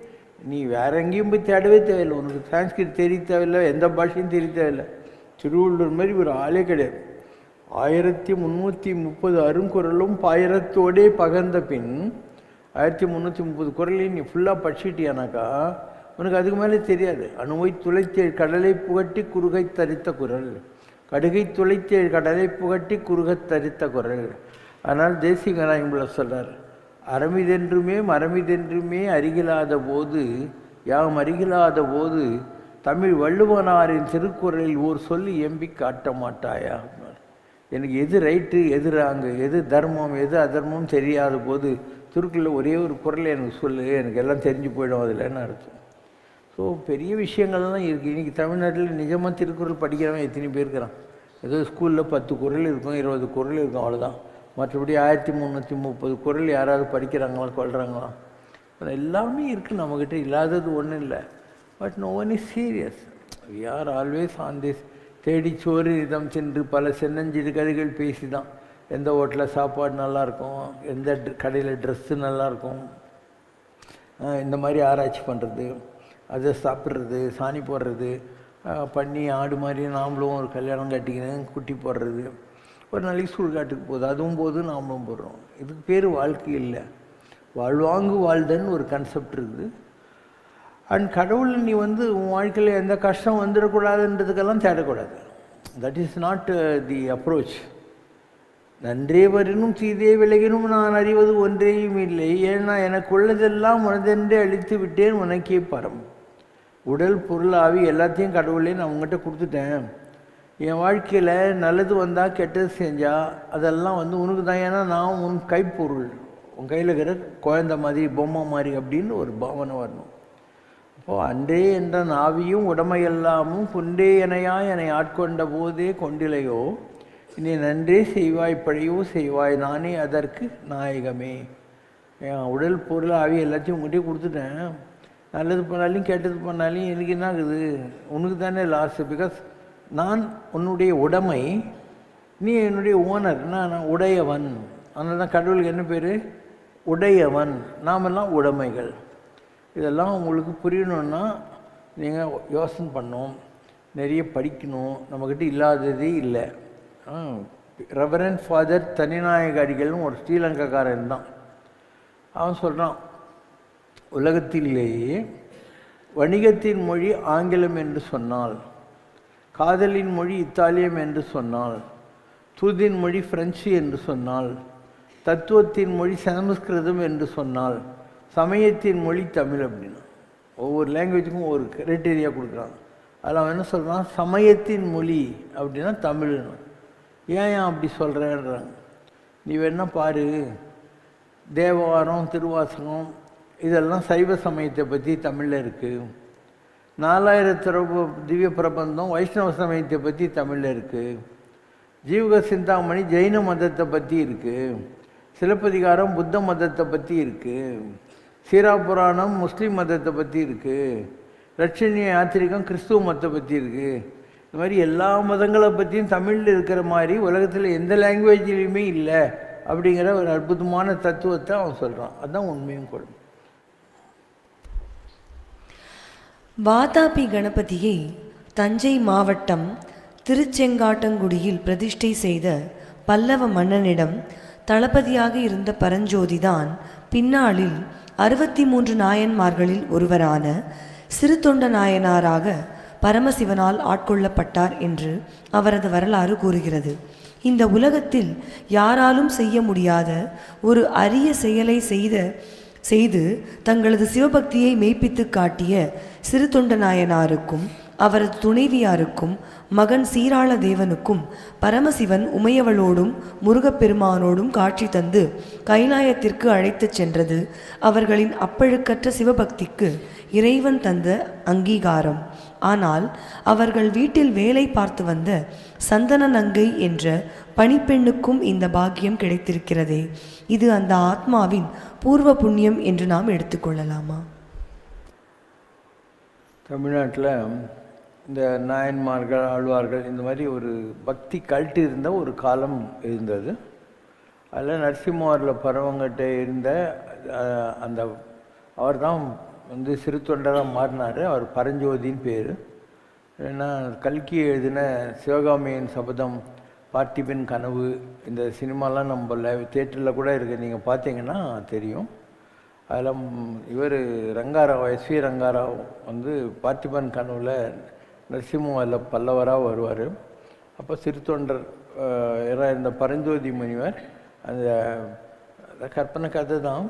நீ வேற எங்கேயும் போய் தேடவே தேவையில்லை. உனக்கு சான்ஸ்கிரிட் தெரிய தேவையில்லை, எந்த பாஷையும் தெரிய தேவையில்லை. திருவள்ளுவர் மாதிரி ஒரு ஆளே கிடையாது. 1330 அருங்குறளும் பாயிரத்தோடே பகர்ந்த பின் 1330 குறளையும் நீ ஃபுல்லாக படிச்சிட்டியானாக்கா உனக்கு அதுக்கு மேலே தெரியாது. அணுவை துளைத்தேழ் கடலை புகட்டி குறுகை தரித்த குரல், கடுகை துளைத்தேழ் கடலை புகட்டி குறுகை தரித்த குரல். அதனால் தேசிகநாயகம்பிள்ளை சொல்கிறார், அறமிதென்றுமே மரமிதென்றுமே அருகிலாத போது யாம் அருகிலாத போது தமிழ் வள்ளுவனாரின் திருக்குறளில் ஓர் சொல்லி எம்பி காட்ட மாட்டாயா. எனக்கு எது ரைட்டு, எது ராங்கு, எது தர்மம், எது அதர்மம் தெரியாத போது திருக்குறளில் ஒரே ஒரு குறளை எனக்கு சொல்லு, எனக்கு எல்லாம் தெரிஞ்சு போயிடும் அதில்ன்னு அர்த்தம். ஸோ பெரிய விஷயங்கள்லாம் இருக்குது. இன்றைக்கி தமிழ்நாட்டில் நிஜமாக திருக்குறள் படிக்கிறவன் எத்தனை பேர் இருக்கிறான்? ஏதோ ஸ்கூலில் 10 குறள் இருக்கும், 20 குறள் இருக்கும், அவ்வளோதான். மற்றபடி 1330 குறள் யாராவது படிக்கிறாங்களா, கொள்கிறாங்களா? எல்லாமே இருக்குது நம்மக்கிட்ட, இல்லாதது ஒன்றும் இல்லை. But no one is serious. We are always on this. தேடிச்சோறு இதம் சென்று பல சென்னஞ்சிறு கதைகள் பேசி தான் எந்த ஹோட்டலில் சாப்பாடு நல்லாயிருக்கும், எந்த கடையில் ட்ரெஸ்ஸு நல்லாயிருக்கும், இந்த மாதிரி ஆராய்ச்சி பண்ணுறது, அதை சாப்பிட்றது, சாணி போடுறது, பண்ணி ஆடு மாதிரி நாமளும் ஒரு கல்யாணம் கட்டிக்கணும், குட்டி போடுறது, ஒரு நாளைக்கு சுடுகாட்டுக்கு போகுது, அதுவும் போது நாமளும் போடுறோம். இதுக்கு பேர் வாழ்க்கை இல்லை. வாழ்வாங்கு வாழ்தன்னு ஒரு கான்செப்ட் இருக்குது. அண்ட் கடவுள் நீ உன் வாழ்க்கையில் எந்த கஷ்டம் வந்துடக்கூடாதுன்றதுக்கெல்லாம் தேடக்கூடாது. That is not the approach. நன்றே வரினும் தீதே விலகினும் நான் அறிவது ஒன்றேயும் இல்லை, ஏன்னா எனக்கு உள்ளதெல்லாம் உனதென்றே அழித்து விட்டேன் உனக்கே பரம். உடல் பொருள் ஆவி எல்லாத்தையும் கடவுளே நான் உங்கள்கிட்ட கொடுத்துட்டேன். என் வாழ்க்கையில் நல்லது வந்தால் கெட்டது செஞ்சால் அதெல்லாம் உனக்கு தான். ஏன்னா நான் உன் கைப்பொருள், உன் கையில் இருக்கிற குழந்தை மாதிரி, பொம்மை மாதிரி அப்படின்னு ஒரு பாவனை வரணும். அப்போது அன்றே என்ற நாவியும் உடமையெல்லாமும் குன்றே எனையா என்னை ஆட்கொண்ட போதே கொண்டிலையோ, இனி நன்றே செய்வாய் பழையோ செய்வாய் நானே அதற்கு நாயகமே. என் உடல் பொருள் ஆவி எல்லாத்தையும் உங்கள்கிட்டே கொடுத்துட்டேன். நல்லது பண்ணாலும் கெட்டது பண்ணாலும் எனக்கு என்ன ஆகுது? உனக்கு தானே லாஸ். பிகாஸ் நான் உன்னுடைய உடைமை, நீ என்னுடைய ஓனர், நான் உடையவன். அதனால தான் கடவுளுக்கு என்ன பேர்? உடையவன். நாமெல்லாம் உடைமைகள். இதெல்லாம் உங்களுக்கு புரியணுன்னா நீங்கள் யோசனை பண்ணணும், நிறைய படிக்கணும். நம்மக்கிட்ட இல்லாததே இல்லை. ரெவரண்ட் ஃபாதர் தனிநாயக அடிகள்னு ஒரு ஸ்ரீலங்காக்காரன் தான். அவன் சொல்கிறான், உலகத்திலேயே வணிகத்தின் மொழி ஆங்கிலம் என்று சொன்னால், காதலின் மொழி இத்தாலியம் என்று சொன்னால், தூதின் மொழி பிரெஞ்சு என்று சொன்னால், தத்துவத்தின் மொழி சமஸ்கிருதம் என்று சொன்னால், சமயத்தின் மொழி தமிழ் அப்படின்னா ஒவ்வொரு லாங்குவேஜுக்கும் ஒரு கிரைட்டீரியா கொடுக்குறான். அதில் அவன் என்ன சொல்கிறான்? சமயத்தின் மொழி அப்படின்னா தமிழ்னு. ஏன் அப்படி சொல்கிறேன்றாங்க. நீ வேணா பாரு, தேவாரம், திருவாசகம் இதெல்லாம் சைவ சமயத்தை பற்றி தமிழில் இருக்குது. 4000 திவ்ய பிரபந்தம் வைஷ்ணவ சமயத்தை பற்றி தமிழில் இருக்குது. ஜீவக சிந்தாமணி ஜெயின மதத்தை பற்றி இருக்குது. சிலப்பதிகாரம் புத்த மதத்தை பற்றி இருக்குது. சீராபுராணம் முஸ்லீம் மதத்தை பற்றி இருக்குது. லட்சணிய யாத்திரிகம் கிறிஸ்துவ மதத்தை பற்றி இருக்குது. இந்த மாதிரி எல்லா மதங்களை பற்றியும் தமிழில் இருக்கிற மாதிரி உலகத்தில் எந்த லாங்குவேஜ்லேயுமே இல்லை அப்படிங்கிற ஒரு அற்புதமான தத்துவத்தை அவன் சொல்கிறான். அதுதான் உண்மையும் கூட. வாதாபி கணபதியை தஞ்சை மாவட்டம் திருச்செங்காட்டங்குடியில் பிரதிஷ்டை செய்த பல்லவ மன்னனிடம் தளபதியாக இருந்த பரஞ்சோதிதான் பின்னாளில் 63 நாயன்மார்களில் ஒருவரான சிறுதொண்ட நாயனாராக பரமசிவனால் ஆட்கொள்ளப்பட்டார் என்று அவரது வரலாறு கூறுகிறது. இந்த உலகத்தில் யாராலும் செய்ய முடியாத ஒரு அரிய செயலை செய்து தங்களது சிவபக்தியை மெய்ப்பித்து காட்டிய சிறுதொண்ட நாயனாருக்கும் அவரது துணைவியாருக்கும் மகன் சீராள தேவனுக்கும் பரமசிவன் உமையவளோடும் முருகப்பெருமானோடும் காட்சி தந்து கைலாயத்திற்கு அழைத்துச் சென்றது அவர்களின் அப்பழுக்கற்ற சிவபக்திக்கு இறைவன் தந்த அங்கீகாரம். ஆனால் அவர்கள் வீட்டில் வேலை பார்த்து வந்த சந்தன நங்கை என்ற பணிப்பெண்ணுக்கும் இந்த பாக்கியம் கிடைத்திருக்கிறதே, இது அந்த ஆத்மாவின் பூர்வ புண்ணியம் என்று நாம் எடுத்துக்கொள்ளலாமா? தமிழ்நாட்டில் இந்த நாயன்மார்கள், ஆழ்வார்கள், இந்த மாதிரி ஒரு பக்தி கல்ட்டு இருந்த ஒரு காலம் இருந்தது. அதில் நரசிம்மவரில் பரவங்கிட்ட இருந்த அந்த அவர் தான் வந்து சிறு தொண்டராக மாறினார். அவர் பரஞ்சோதின்னு பேர். ஏன்னா கல்கி எழுதின சிவகாமியின் சபதம், பார்த்திபன் கனவு, இந்த சினிமாலாம் நம்ம தேட்டரில் கூட இருக்குது, நீங்கள் பார்த்தீங்கன்னா தெரியும். அதில் இவர் ரங்காராவ், எஸ்வி ரங்காராவ் வந்து பார்த்திபன் கனவில் நரசிம்மவரில் பல்லவராக வருவார். அப்போ சிறு தொண்டர் இந்த பரஞ்சோதி முனிவர் அந்த கற்பனை கதை தான்.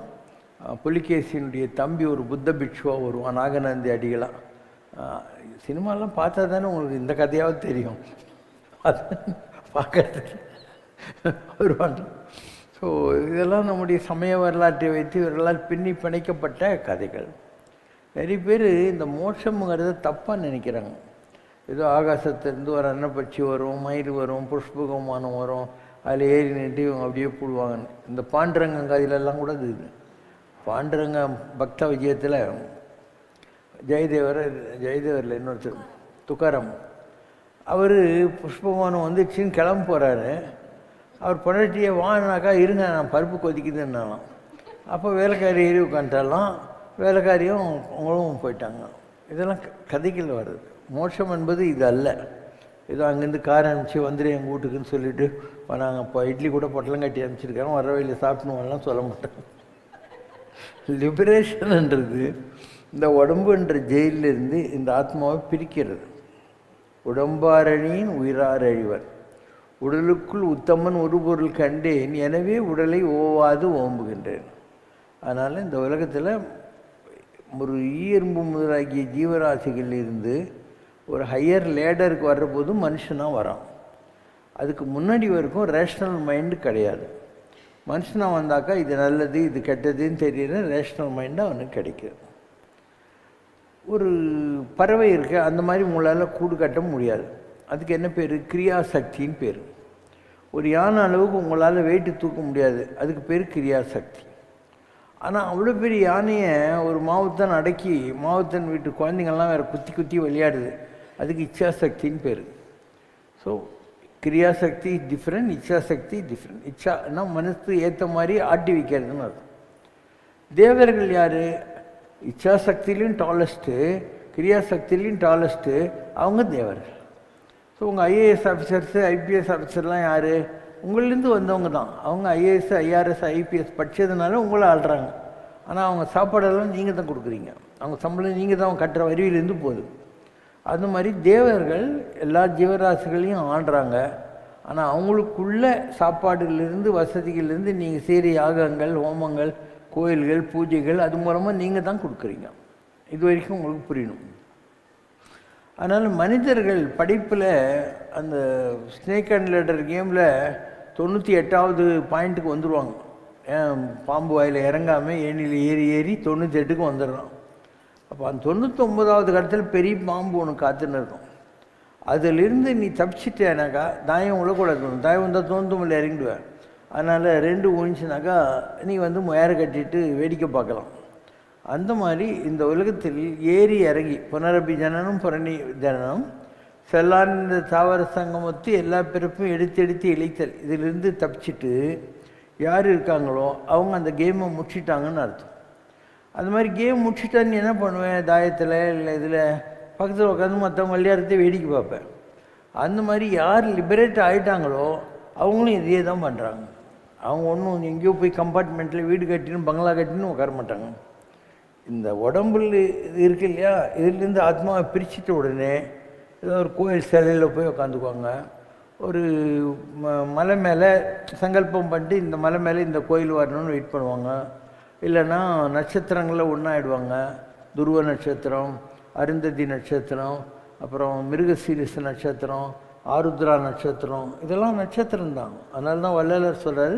புலிகேசியினுடைய தம்பி ஒரு புத்த பிட்சுவாக வருவான், நாகநந்தி அடிகளாக. சினிமாலாம் பார்த்தா தானே உங்களுக்கு இந்த கதையாவது தெரியும், அது பார்க்கறது வருவாங்க. ஸோ இதெல்லாம் நம்முடைய சமய வரலாற்றை வைத்து இவர்களால் பின்னி பிணைக்கப்பட்ட கதைகள். நிறைய பேர் இந்த மோட்சம்ங்கிறத தப்பாக நினைக்கிறாங்க. ஏதோ ஆகாசத்திலேருந்து ஒரு அன்னப்பட்சி வரும், மயில் வரும், புஷ்பகமானம் வரும், அதில் ஏறி நின்று இவங்க அப்படியே போடுவாங்க. இந்த பாண்டுரங்க கதையிலெல்லாம் கூட இது. பாண்டுரங்க பக்த விஜயத்தில் ஜெயதேவரில் இன்னொருத்தர் துக்காரம், அவர் புஷ்பகமானம் வந்துச்சுன்னு கிளம்ப போகிறாரு. அவர் பொண்டாட்டியை வாங்கினாக்கா இருங்க நான் பருப்பு கொதிக்குதுன்னாலாம். அப்போ வேலைக்காரி ஏறி உட்காந்துட்டாலாம், வேலைக்காரியும் அவங்களும் போயிட்டாங்க. இதெல்லாம் கதைகள் வருது. மோட்சம் என்பது இது அல்ல. ஏதோ அங்கேருந்து கார் அனுப்பிச்சு வந்துடு எங்கள் வீட்டுக்குன்னு சொல்லிவிட்டு நாங்கள் இப்போ இட்லி கூட பொட்டலம் கட்டி அனுப்பிச்சிருக்காங்க, வர வழியில் சாப்பிடணும்லாம் சொல்ல மாட்டாங்க. லிபரேஷன்ன்றது இந்த உடம்புன்ற ஜெயிலிருந்து இந்த ஆத்மாவை பிரிக்கிறது. உடம்பாரணியின் உயிரார் அழிவர், உடலுக்குள் உத்தமன் ஒரு பொருள் கண்டேன், எனவே உடலை ஓவாது ஓம்புகின்றேன். அதனால் இந்த உலகத்தில் ஒரு ஈயெறும்பு முதலாகிய ஜீவராசிகள் இருந்து ஒரு ஹையர் லேடருக்கு வர்றபோது மனுஷனாக வரான். அதுக்கு முன்னாடி வரைக்கும் ரேஷ்னல் மைண்டு கிடையாது. மனுஷனாக வந்தாக்கா இது நல்லது இது கெட்டதுன்னு தெரியுற ரேஷ்னல் மைண்டு அவனுக்கு கிடைக்கிது. ஒரு பறவை இருக்குது, அந்த மாதிரி உங்களால் கூடு கட்ட முடியாது. அதுக்கு என்ன பேர்? கிரியாசக்தின்னு பேர். ஒரு யானை அளவுக்கு உங்களால் வெயிட்டு தூக்க முடியாது, அதுக்கு பேர் கிரியாசக்தி. ஆனால் அவ்வளோ பெரிய யானையை ஒரு மாவுத்தன் அடக்கி, மாவுத்தன் வீட்டு குழந்தைங்கள்லாம் வேறு குத்தி குத்தி விளையாடுது, அதுக்கு இச்சாசக்தின்னு பேர். ஸோ கிரியாசக்தி டிஃப்ரெண்ட், இச்சாசக்தி டிஃப்ரெண்ட். இச்சானா மனசு ஏற்ற மாதிரி ஆட்டி வைக்கிறதுன்னு அர்த்தம். தேவர்கள் யார்? இச்சாசக்திலையும் டாலஸ்ட்டு, கிரியாசக்திலையும் டாலஸ்ட்டு, அவங்க தேவர்கள். ஸோ உங்கள் ஐஏஎஸ் ஆஃபீஸர்ஸு, ஐபிஎஸ் ஆஃபீஸர்லாம் யார்? உங்கள்லேருந்து வந்தவங்க தான். அவங்க ஐஏஎஸ், ஐஆர்எஸ், ஐபிஎஸ் படித்ததுனால உங்களை ஆள்றாங்க. ஆனால் அவங்க சாப்பாடெல்லாம் நீங்கள் தான் கொடுக்குறீங்க, அவங்க சம்பளம் நீங்கள் தான் கட்டுற வரியிலேருந்து போகுது. அது மாதிரி தேவர்கள் எல்லா ஜீவராசிகளையும் ஆள்றாங்க. ஆனால் அவங்களுக்குள்ள சாப்பாடுலேருந்து வசதிகள்லேருந்து நீங்கள் செய்கிற யாகங்கள், ஹோமங்கள், கோயில்கள், பூஜைகள், அது மூலமாக நீங்கள் தான் கொடுக்குறீங்க. இது வரைக்கும் உங்களுக்கு புரியணும். அதனால் மனிதர்கள் படைப்பில் அந்த ஸ்னேக் அண்ட் லேடர் கேமில் 98வது பாயிண்ட்டுக்கு வந்துடுவாங்க. ஏன் பாம்பு வாயில் இறங்காமல் ஏணியில் ஏறி ஏறி 98க்கு வந்துடுறான். அப்போ அந்த 99வது கடத்தில் பெரிய பாம்பு ஒன்று காத்துன்னு இருக்கும். அதிலிருந்து நீ தப்பிச்சிட்டேனாக்கா தாயம் உள்ளக்கூடாது. தாயம் வந்தால் தோந்தமில்ல இறங்கிடுவேன். அதனால் 2 ஒழிச்சுனாக்கா நீ வந்து மேர கட்டிட்டு வேடிக்கை பார்க்கலாம். அந்த மாதிரி இந்த உலகத்தில் ஏறி இறங்கி புனரபி ஜனனம் புரணி ஜனனம் செல்லான் இந்த தாவர சங்கமத்து எல்லா பிறப்பும் எடுத்து எடுத்து இழைத்தல். இதிலிருந்து தப்பிச்சுட்டு யார் இருக்காங்களோ அவங்க அந்த கேமை முடிச்சிட்டாங்கன்னு அர்த்தம். அது மாதிரி கேம் முடிச்சிட்டா நீ என்ன பண்ணுவேன்? தாயத்தில் இல்லை இதில் பக்கத்தில் உட்காந்து மற்றவங்க விளையாடுறதே வேடிக்கை பார்ப்பேன். அந்த மாதிரி யார் லிபரேட் ஆகிட்டாங்களோ அவங்களும் இதையே தான் பண்ணுறாங்க. அவங்க ஒன்றும் எங்கேயோ போய் கம்பார்ட்மெண்ட்டில் வீடு கட்டின்னு பங்களா கட்டின்னு உட்கார மாட்டாங்க. இந்த உடம்புல இது இருக்கு இல்லையா, இதுலேருந்து ஆத்மாவை பிரிச்சுட்ட உடனே ஏதோ ஒரு கோயில் சிலையில் போய் உட்காந்துக்குவாங்க. ஒரு மலை மேலே சங்கல்பம் பண்ணிட்டு இந்த மலை மேலே இந்த கோயில் வரணும்னு வெயிட் பண்ணுவாங்க. இல்லைன்னா நட்சத்திரங்களில் ஒன்றாயிடுவாங்க. துருவ நட்சத்திரம், அருந்ததி நட்சத்திரம், அப்புறம் மிருகசீரிச நட்சத்திரம், ஆருத்ரா நட்சத்திரம், இதெல்லாம் நட்சத்திரம் தான். அதனால தான் வள்ளலர் சொல்கிறார்,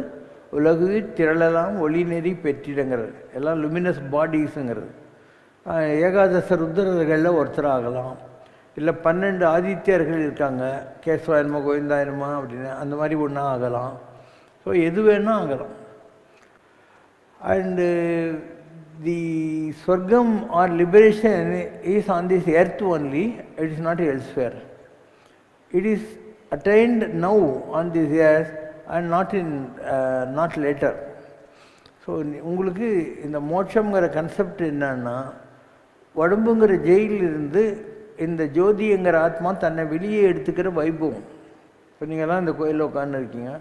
உலகுயிர் திரளலாம் ஒளி நெறி பெற்றிடங்கிறது. எல்லாம் லுமினஸ் பாடிஸுங்கிறது. ஏகாதச ருத்ரர்களில் ஒருத்தர் ஆகலாம். இல்லை 12 ஆதித்யர்கள் இருக்காங்க, கேசவாயனமா கோவிந்தாயனமா அப்படின்னு, அந்த மாதிரி ஒன்றா ஆகலாம். ஸோ எது வேணால் ஆகலாம். அண்டு தி சொர்க்கம் or liberation is on this earth only, it is not elsewhere. It is attained now on this earth and not later. So உங்களுக்கு இந்த மோட்சங்கிற கன்செப்ட் என்னன்னா, உடம்புங்கிற ஜெயிலிருந்து இந்த ஜோதிங்கிற ஆத்மா தன்னை வெளியே எடுத்துக்கிற வைபவம். இப்போ நீங்கள்லாம் இந்த கோயிலில் உட்காந்து இருக்கீங்க,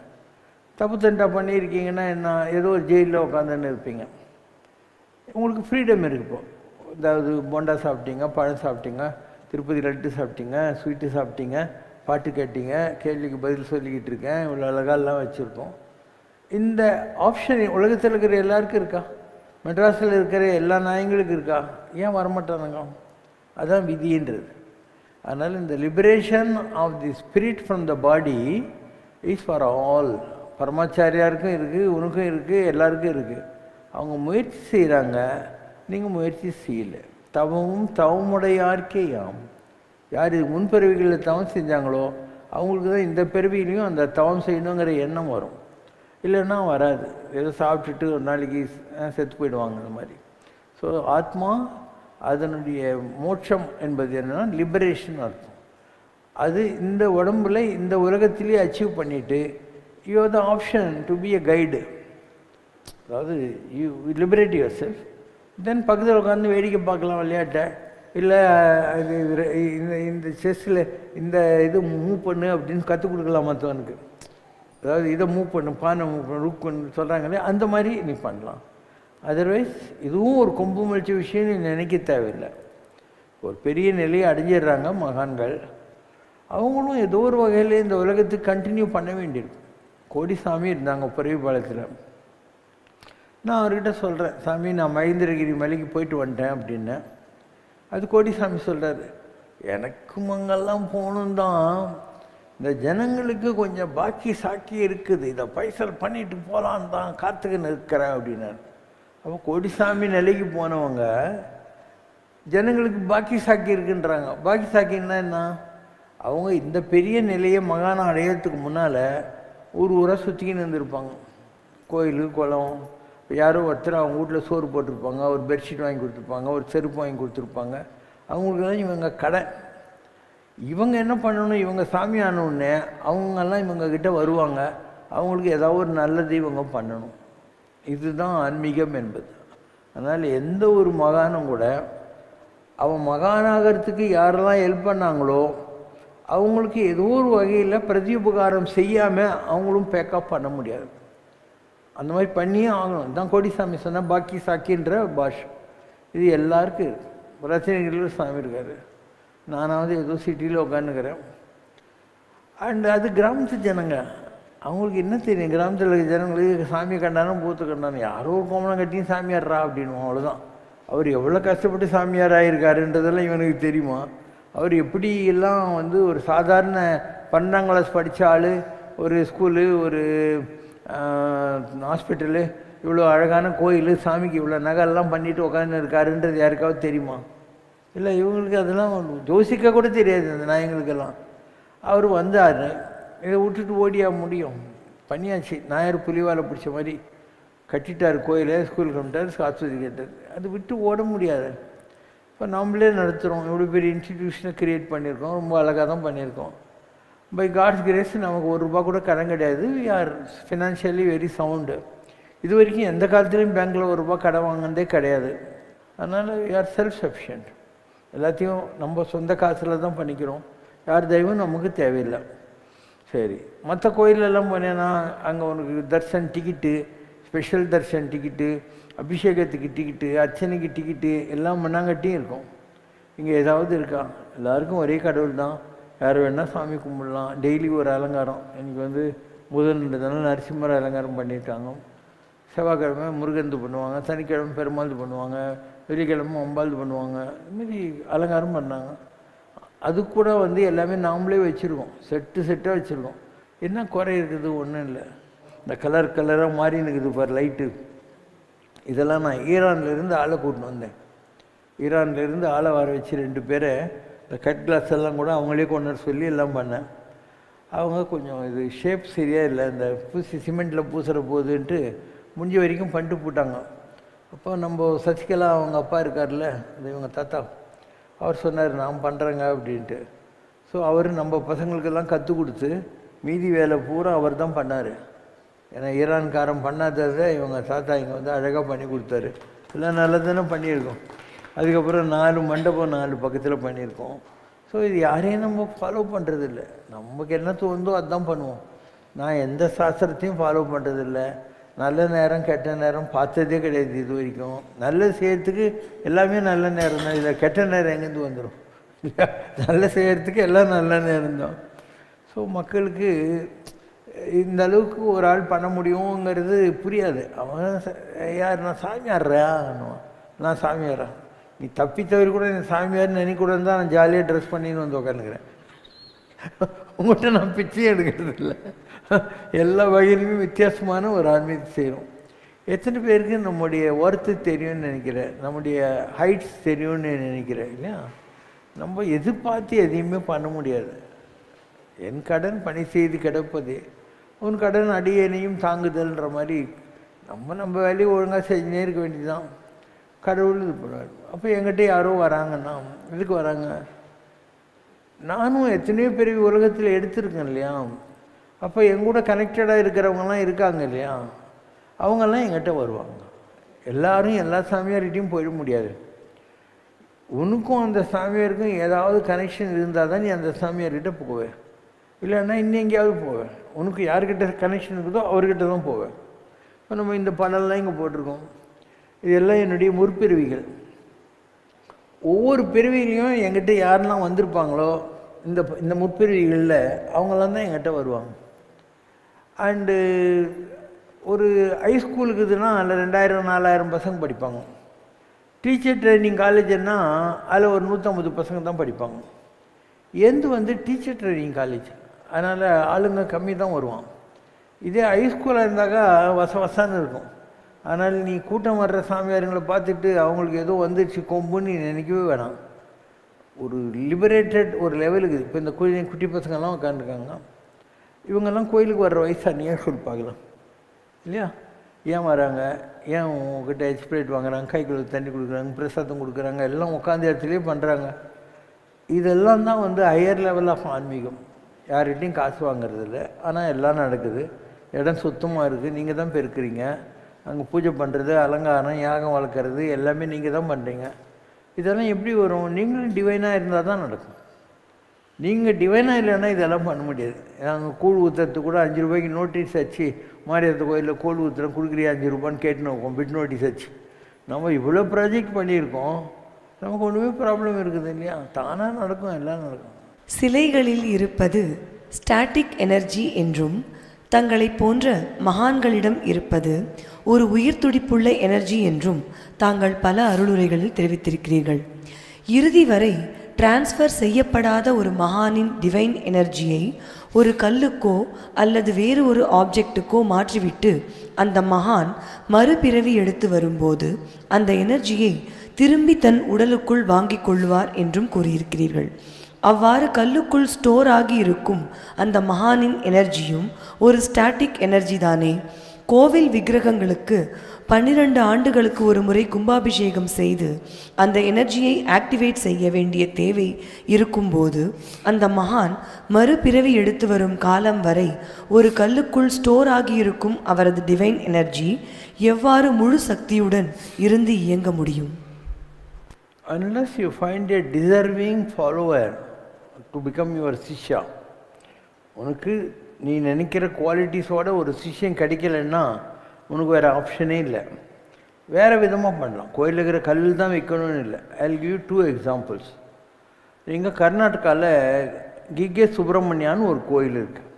தப்பு தண்டா பண்ணியிருக்கீங்கன்னா என்ன, ஏதோ ஒரு ஜெயிலில் உட்காந்துன்னு இருப்பீங்க. உங்களுக்கு ஃப்ரீடம் இருக்குது. இப்போ அதாவது போண்டா சாப்பிட்டீங்க, பழம் சாப்பிட்டீங்க, திருப்பதி லட்டு சாப்பிட்டீங்க, ஸ்வீட்டு சாப்பிட்டீங்க, பாட்டு கேட்டீங்க, கேள்விக்கு பதில் சொல்லிக்கிட்டு இருக்கேன், இவ்வளோ அழகாலாம் வச்சுருக்கோம். இந்த ஆப்ஷன் உலகத்தில் இருக்கிற எல்லாருக்கும் இருக்கா? மெட்ராஸில் இருக்கிற எல்லா நாயங்களுக்கும் இருக்கா? ஏன் வரமாட்டானுங்க? அதுதான் விதின்றது. அதனால் இந்த liberation of the spirit from the body is for all. பரமாச்சாரியாருக்கும் இருக்குது, உனக்கும் இருக்குது, எல்லாருக்கும் இருக்குது. அவங்க முயற்சி செய்கிறாங்க, நீங்கள் முயற்சி செய்யலை. தவமும் தவமுடையார்க்கே யாம். யார் இது முன்பிறவிகளில் தவம் செஞ்சாங்களோ அவங்களுக்கு தான் இந்த பிறவிலையும் அந்த தவம் செய்யணுங்கிற எண்ணம் வரும். இல்லைன்னா வராது. ஏதோ சாப்பிட்டுட்டு ஒரு நாளைக்கு செத்து போயிடுவாங்க அந்த மாதிரி. ஸோ ஆத்மா அதனுடைய மோட்சம் என்பது என்னென்னா லிபரேஷன் அர்த்தம். அது இந்த உடம்புல இந்த உலகத்திலேயே அச்சீவ் பண்ணிவிட்டு you have the option to be a guide. அதாவது யூ லிபரேட் யுவர் செல்ஃப், தென் பக்கத்தில் உட்காந்து வேடிக்கை பார்க்கலாம் விளையாட்டை. இல்லை இந்த செஸ்ஸில் இந்த இது மூவ் பண்ணு அப்படின்னு கற்றுக் கொடுக்கலாம் மற்றவனுக்கு. அதாவது இதை மூவ் பண்ணு, பானை மூவ் பண்ணு, ருக் பண்ணு சொல்கிறாங்களே, அந்த மாதிரி நீ பண்ணலாம். அதர்வைஸ் இதுவும் ஒரு கொம்பு முளைச்ச விஷயம் நீ நினைக்க தேவையில்லை. ஒரு பெரிய நிலையை அடைஞ்சிடுறாங்க மகான்கள். அவங்களும் ஏதோ ஒரு வகையில் இந்த உலகத்துக்கு கண்டினியூ பண்ண வேண்டியிருக்கும். கோடிசாமி இருந்தாங்க பிறவி பாலத்தில். நான் அவர்கிட்ட சொல்கிறேன், சாமி நான் மகேந்திரகிரி மலைக்கு போயிட்டு வந்துட்டேன் அப்படின்னு. அது கோடிசாமி சொல்கிறாரு, எனக்கும் அங்கெல்லாம் போகணும் தான், இந்த ஜனங்களுக்கு கொஞ்சம் பாக்கி சாக்கி இருக்குது, இதை பைசல் பண்ணிட்டு போகலான்னு தான் காத்துக்குன்னு இருக்கிறேன் அப்படின்னாரு. அப்போ கோடிசாமி நிலைக்கு போனவங்க ஜனங்களுக்கு பாக்கி சாக்கி இருக்குன்றாங்க. பாக்கி சாக்கின்னா என்ன? அவங்க இந்த பெரிய நிலையை மகானை அடையிறதுக்கு முன்னால் ஊராக சுற்றிக்கின்னு இருந்திருப்பாங்க. கோயில் குளம், யாரோ ஒருத்தர் அவங்க வீட்டில் சோறு போட்டிருப்பாங்க, ஒரு பெட்ஷீட் வாங்கி கொடுத்துருப்பாங்க, ஒரு செருப்பு வாங்கி கொடுத்துருப்பாங்க. அவங்களுக்கு தான் இவங்க கடை. இவங்க என்ன பண்ணணும், இவங்க சாமி ஆனவுடனே அவங்கெல்லாம் இவங்கக்கிட்ட வருவாங்க, அவங்களுக்கு ஏதாவது ஒரு நல்லது இவங்க பண்ணணும். இதுதான் ஆன்மீகம் என்பது. அதனால் எந்த ஒரு மகானும் கூட அவன் மகானாகிறதுக்கு யாரெல்லாம் ஹெல்ப் பண்ணாங்களோ அவங்களுக்கு ஏதோ ஒரு வகையில் பிரதியுபகாரம் செய்யாமல் அவங்களும் பேக்கப் பண்ண முடியாது. அந்த மாதிரி பண்ணியே ஆகணும். இதுதான் கோடிசாமி சொன்ன பாக்கி சாக்கின்ற பாஷ். இது எல்லாருக்கும் இருக்குது. ரச்சனைகளில் சாமி இருக்கார், நானாவது ஏதோ சிட்டியில் உட்காந்துக்கிறேன். அண்ட் அது கிராமத்து ஜனங்க, அவங்களுக்கு என்ன தெரியும்? கிராமத்தில் இருக்கிற ஜனங்களுக்கு சாமியை கண்டாலும் பூத்து கண்டாலும் யாரோ ஒரு கோமனம் கட்டியும் சாமியார்ரா அப்படின்வோம், அவ்வளோதான். அவர் எவ்வளோ கஷ்டப்பட்டு சாமியார் ஆகியிருக்காருன்றதெல்லாம் இவனுக்கு தெரியுமா? அவர் எப்படி எல்லாம் ஒரு சாதாரண 12ஆம் கிளாஸ் படித்த ஆள், ஒரு ஸ்கூலு, ஒரு ஹாஸ்பிட்டலு, இவ்வளோ அழகான கோயில், சாமிக்கு இவ்வளோ நகைலாம் பண்ணிட்டு உட்காந்து இருக்காருன்றது யாருக்காவது தெரியுமா? இல்லை, இவங்களுக்கு அதெல்லாம் யோசிக்க கூட தெரியாது அந்த நாயங்களுக்கெல்லாம். அவர் வந்தார், இதை விட்டுட்டு ஓடியா முடியும்? பண்ணியாச்சு. நாயர் புலிவாலை பிடிச்ச மாதிரி கட்டிட்டார் கோயிலை, ஸ்கூல் கம்பிட்டார், சாஸ்வதி கேட்டார். அது விட்டு ஓட முடியாது. இப்போ நம்மளே நடத்துகிறோம், இவ்வளோ பெரிய இன்ஸ்டிடியூஷனை க்ரியேட் பண்ணியிருக்கோம், ரொம்ப அழகாக தான் பண்ணியிருக்கோம். பை காட்ஸ் கிரேஸ் நமக்கு ₹1 கூட கடன் கிடையாது. We are financially very sound. இது வரைக்கும் எந்த காலத்துலேயும் பேங்க்கில் ₹1 கடன் வாங்கினதே கிடையாது. அதனால் வி ஆர் செல்ஃப் சஃபிஷியன்ட். எல்லாத்தையும் நம்ம சொந்த காசில் தான் பண்ணிக்கிறோம். யார் தெய்வம் நமக்கு தேவையில்லை. சரி, மற்ற கோயிலெல்லாம் போனேன்னா அங்கே உனக்கு darshan ticket, special darshan ticket, அபிஷேகத்துக்கு டிக்கெட்டு, அர்ச்சனைக்கு டிக்கெட்டு எல்லாம் மண்ணாங்கட்டியும் இருக்கும். இங்கே ஏதாவது இருக்கா? எல்லாருக்கும் ஒரே கடவுள் தான். யார் வேணால் சாமி கும்பிடலாம். டெய்லி ஒரு அலங்காரம். இன்றைக்கி வந்து முதல்ன்றதுனால நரசிம்மர் அலங்காரம் பண்ணியிருக்காங்க. செவ்வாய்க்கிழமை முருகன்து பண்ணுவாங்க, சனிக்கிழமை பெருமாள்து பண்ணுவாங்க, வெள்ளிக்கிழமை அம்பாள்து பண்ணுவாங்க. இதுமாரி அலங்காரம் பண்ணாங்க. அது கூட வந்து எல்லாமே நாமளே வச்சுருக்கோம், செட்டாக வச்சுருக்கோம். என்ன குறை இருக்குது? ஒன்றும் இல்லை. இந்த கலராக மாறின்னு இருக்குது பார் லைட்டு. இதெல்லாம் நான் ஈரான்லேருந்து ஆளை கூட்டின்னு வந்தேன். ஈரான்லேருந்து ஆளை வர வச்சு 2 பேரை இந்த கட் கிளாஸ் எல்லாம் கூட அவங்களே கொண்டு வர சொல்லி எல்லாம் பண்ணேன். அவங்க கொஞ்சம் இது ஷேப் சரியாக இல்லை, இந்த சிமெண்ட்டில் பூசுகிற போதுன்ட்டு முடிஞ்ச வரைக்கும் பண்ணிட்டு போட்டாங்க. அப்போ நம்ம சசிகலா அவங்க அப்பா இருக்கார்ல, இவங்க தாத்தா, அவர் சொன்னார் நான் பண்ணுறேங்க அப்படின்ட்டு. ஸோ அவர் நம்ம பசங்களுக்கெல்லாம் கற்றுக் கொடுத்து மீதி வேலை பூரா அவர் தான் பண்ணார். ஏன்னா ஈரான்காரன் பண்ணாததை இவங்க தாத்தா இங்கே வந்து அழகாக பண்ணி கொடுத்தாரு. எல்லாம் நல்லா தானே பண்ணியிருக்கோம். அதுக்கப்புறம் 4 மண்டபம் 4 பக்கத்தில் பண்ணியிருக்கோம். ஸோ இது யாரையும் நம்ம ஃபாலோ பண்ணுறதில்ல. நமக்கு என்ன தோணுதோ அதுதான் பண்ணுவோம். நான் எந்த சாஸ்திரத்தையும் ஃபாலோ பண்ணுறதில்ல. நல்ல நேரம் கெட்ட நேரம் பார்த்ததே கிடையாது இது வரைக்கும். நல்லது செய்கிறதுக்கு எல்லாமே நல்ல நேரம் தான். இதில் கெட்ட நேரம் எங்கேருந்து வந்துடும்? நல்ல செய்கிறதுக்கு எல்லாம் நல்ல நேரம் தான். ஸோ மக்களுக்கு இந்த அளவுக்கு ஒரு ஆள் பண்ண முடியுங்கிறது புரியாது. அவன் யார் நான் சாமியார்றா? நான் சாமியாரா? நீ தப்பி தவிர கூட நீ சாமியார்னு நினைக்கூடாது தான் நான் ஜாலியாக ட்ரெஸ் பண்ணின்னு வந்து உட்காந்துக்கிறேன். உங்கள்கிட்ட நான் பிச்சையும் எடுக்கிறது இல்லை. எல்லா வகையிலுமே வித்தியாசமான ஒரு ஆன்மீகத்தை செய்கிறோம். எத்தனை பேருக்கு நம்முடைய ஒர்த்து தெரியும்னு நினைக்கிறேன், நம்முடைய ஹைட்ஸ் தெரியும்னு நினைக்கிறேன் இல்லையா? நம்ம எதிர்பார்த்து எதையுமே பண்ண முடியாது. என் கடன் பணி செய்து கிடப்பதே, உன் கடன் அடியேனையும் தாங்குதல்ன்ற மாதிரி நம்ம வேலையை ஒழுங்காக செஞ்சுனே இருக்க வேண்டியதுதான். கடவுள் இது பண்ணுவார். அப்போ என்கிட்ட யாரோ வராங்கன்னா எதுக்கு வராங்க? நானும் எத்தனையோ பேர் உலகத்தில் எடுத்திருக்கேன் இல்லையா? அப்போ எங்கூட கனெக்டடாக இருக்கிறவங்கலாம் இருக்காங்க இல்லையா? அவங்கெல்லாம் என்கிட்ட வருவாங்க. எல்லாரும் எல்லா சாமியார்கிட்டையும் போயிட முடியாது. உனக்கும் அந்த சாமியாருக்கும் ஏதாவது கனெக்ஷன் இருந்தால் தான் நீ அந்த சாமியார்கிட்ட போவேன். இல்லைன்னா இன்னும் எங்கேயாவது போவேன். உனக்கு யார்கிட்ட கனெக்ஷன் இருக்குதோ அவர்கிட்ட தான் போவேன். இப்போ நம்ம இந்த படம்லாம் இங்கே போட்டிருக்கோம். இதெல்லாம் என்னுடைய முற்பிறவிகள். ஒவ்வொரு பிறவிலையும் என்கிட்ட யாரெல்லாம் வந்திருப்பாங்களோ இந்த முற்பிறவிகளில் அவங்களாம் தான் என்கிட்ட வருவாங்க. அண்டு ஒரு ஹைஸ்கூலுக்கு இதுனா அதில் 2000-4000 பசங்க படிப்பாங்க. டீச்சர் ட்ரைனிங் காலேஜுன்னா அதில் ஒரு 150 பசங்க தான் படிப்பாங்க. எந்த வந்து டீச்சர் ட்ரைனிங் காலேஜ், அதனால் ஆளுங்க கம்மி தான் வருவான். இதே ஹைஸ்கூலாக இருந்தாக்கா வசன்னு இருக்கும். அதனால் நீ கூட்டம் வர்ற சாமியாருங்களை பார்த்துட்டு அவங்களுக்கு ஏதோ வந்துடுச்சு கொம்புன்னு நீ நினைக்கவே வேணாம். ஒரு லிபரேட்டட் ஒரு லெவலுக்கு. இப்போ இந்த குட்டி பசங்கள்லாம் உட்காந்துருக்காங்க. இவங்கெல்லாம் கோயிலுக்கு வர்ற வயசா நீ ஏன் சொல்லி பார்க்கலாம் இல்லையா? ஏன் வராங்க? ஏன் உங்ககிட்ட எக்ஸ்பிரேட் வாங்குறாங்க, கைக்குள்ள தண்ணி கொடுக்குறாங்க, பிரசாதம் கொடுக்குறாங்க, எல்லாம் உட்காந்து இடத்துலேயே பண்ணுறாங்க. இதெல்லாம் தான் வந்து ஹையர் லெவல் ஆஃப் ஆன்மீகம். யார்கிட்டையும் காசு வாங்குறது இல்லை, ஆனால் எல்லாம் நடக்குது. இடம் சுத்தமாக இருக்குது, நீங்கள் தான் பெருக்கிறீங்க. அங்கே பூஜை பண்ணுறது, அலங்காரம், யாகம் வளர்க்குறது எல்லாமே நீங்கள் தான் பண்ணுறீங்க. இதெல்லாம் எப்படி வரும்? நீங்களும் டிவைனாக இருந்தால் தான் நடக்கும். நீங்கள் டிவைனாக இல்லைன்னா இதெல்லாம் பண்ண முடியாது. நாங்கள் கூழ் ஊற்றுறதுக்கு கூட 5 ரூபாய்க்கு நோட்டீஸ் வச்சு மாரியத்த கோயிலில் கூழ் ஊற்றுறோம் கொடுக்குறியா 5 ரூபான்னு கேட்டுன்னு வைப்போம், பிட் நோட்டீஸ் வச்சு. நம்ம இவ்வளோ ப்ராஜெக்ட் பண்ணியிருக்கோம், நமக்கு ஒன்றுமே ப்ராப்ளம் இருக்குது இல்லையா? தானாக நடக்கும், எல்லாம் நடக்கும். சிலைகளில் இருப்பது ஸ்டாட்டிக் எனர்ஜி என்றும், தங்களை போன்ற மகான்களிடம் இருப்பது ஒரு உயிர் துடிப்புள்ள எனர்ஜி என்றும் தாங்கள் பல அருளுரைகளில் தெரிவித்திருக்கிறீர்கள். இறுதி வரை டிரான்ஸ்ஃபர் செய்யப்படாத ஒரு மகானின் டிவைன் எனர்ஜியை ஒரு கல்லுக்கோ அல்லது வேறு ஒரு ஆப்ஜெக்டுக்கோ மாற்றிவிட்டு அந்த மகான் மறுபிறவி எடுத்து வரும்போது அந்த எனர்ஜியை திரும்பி தன் உடலுக்குள் வாங்கிக் கொள்ளுவார் என்றும் கூறியிருக்கிறீர்கள். அவ்வாறு கல்லுக்குள் ஸ்டோர் ஆகி இருக்கும் அந்த மகானின் எனர்ஜியும் ஒரு ஸ்டாட்டிக் எனர்ஜி தானே? கோவில் விக்கிரகங்களுக்கு 12 ஆண்டுகளுக்கு ஒரு முறை கும்பாபிஷேகம் செய்து அந்த எனர்ஜியை ஆக்டிவேட் செய்ய வேண்டிய தேவை இருக்கும்போது அந்த மகான் மறுபிறவி எடுத்து வரும் காலம் வரை ஒரு கல்லுக்குள் ஸ்டோர் ஆகியிருக்கும் அவரது டிவைன் எனர்ஜி எவ்வாறு முழு சக்தியுடன் இருந்து இயங்க முடியும்? Unless you find a deserving follower to become your சிஷ்யா, உனக்கு நீ நினைக்கிற குவாலிட்டிஸோட ஒரு சிஷ்யம் கிடைக்கலன்னா உனக்கு வேறு ஆப்ஷனே இல்லை. வேறு விதமாக பண்ணலாம். கோயிலில் இருக்கிற கல் தான் வைக்கணும்னு இல்லை. I will give you 2 examples. இங்கே கர்நாடகாவில் கிகே சுப்பிரமணியான்னு ஒரு கோயில் இருக்குது.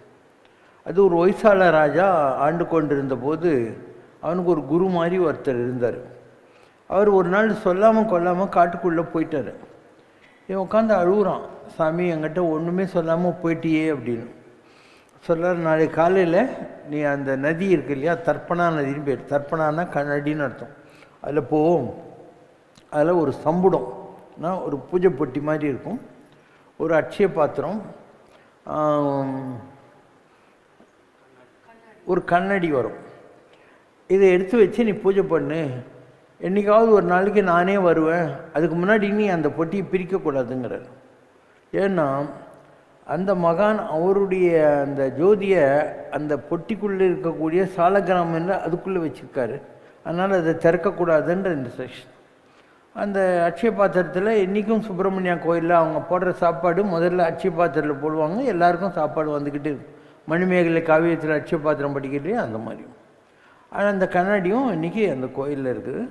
அது ஒரு ஒய்சால ராஜா ஆண்டு கொண்டிருந்த போது அவனுக்கு ஒரு குரு மாதிரி ஒருத்தர் இருந்தார். அவர் ஒரு நாள் சொல்லாமல் கொள்ளாமல் காட்டுக்குள்ளே போயிட்டார். இவன் உட்காந்து அழுகுறான், சாமி என்கிட்ட ஒன்றுமே சொல்லாமல் போயிட்டியே அப்படின்னு. சொல்கிறார், நாளைக்கு காலையில் நீ அந்த நதி இருக்கு இல்லையா, தர்ப்பணா நதின்னு பேர். தர்ப்பணான்னா கண்ணடின்னு அர்த்தம். அதில் போவோம். அதில் ஒரு சம்புடம்னா ஒரு பூஜை பொட்டி மாதிரி இருக்கும், ஒரு அட்சய பாத்திரம், ஒரு கண்ணடி வரும். இதை எடுத்து வச்சு நீ பூஜை பண்ணு. என்றைக்காவது ஒரு நாளைக்கு நானே வருவேன், அதுக்கு முன்னாடி நீ அந்த பொட்டியை பிரிக்கக்கூடாதுங்கிறார். ஏன்னா அந்த மகான் அவருடைய அந்த ஜோதியை அந்த பொட்டிக்குள்ளே இருக்கக்கூடிய சாலக்கிராமன்னு அதுக்குள்ளே வச்சுருக்காரு. அதனால் அதை திறக்கக்கூடாதுன்ற இந்த செக்ஷன். அந்த அட்சய பாத்திரத்தில் இன்றைக்கும் சுப்பிரமணியா கோயிலில் அவங்க போடுற சாப்பாடு முதல்ல அட்சய பாத்திரத்தில் போடுவாங்க. எல்லாருக்கும் சாப்பாடு வந்துக்கிட்டு இருக்கும். மணிமேகலை காவியத்தில் அட்சய பாத்திரம் படிக்கிட்டே அந்த மாதிரியும். ஆனால் அந்த கண்ணாடியும் இன்றைக்கி அந்த கோயிலில் இருக்குது.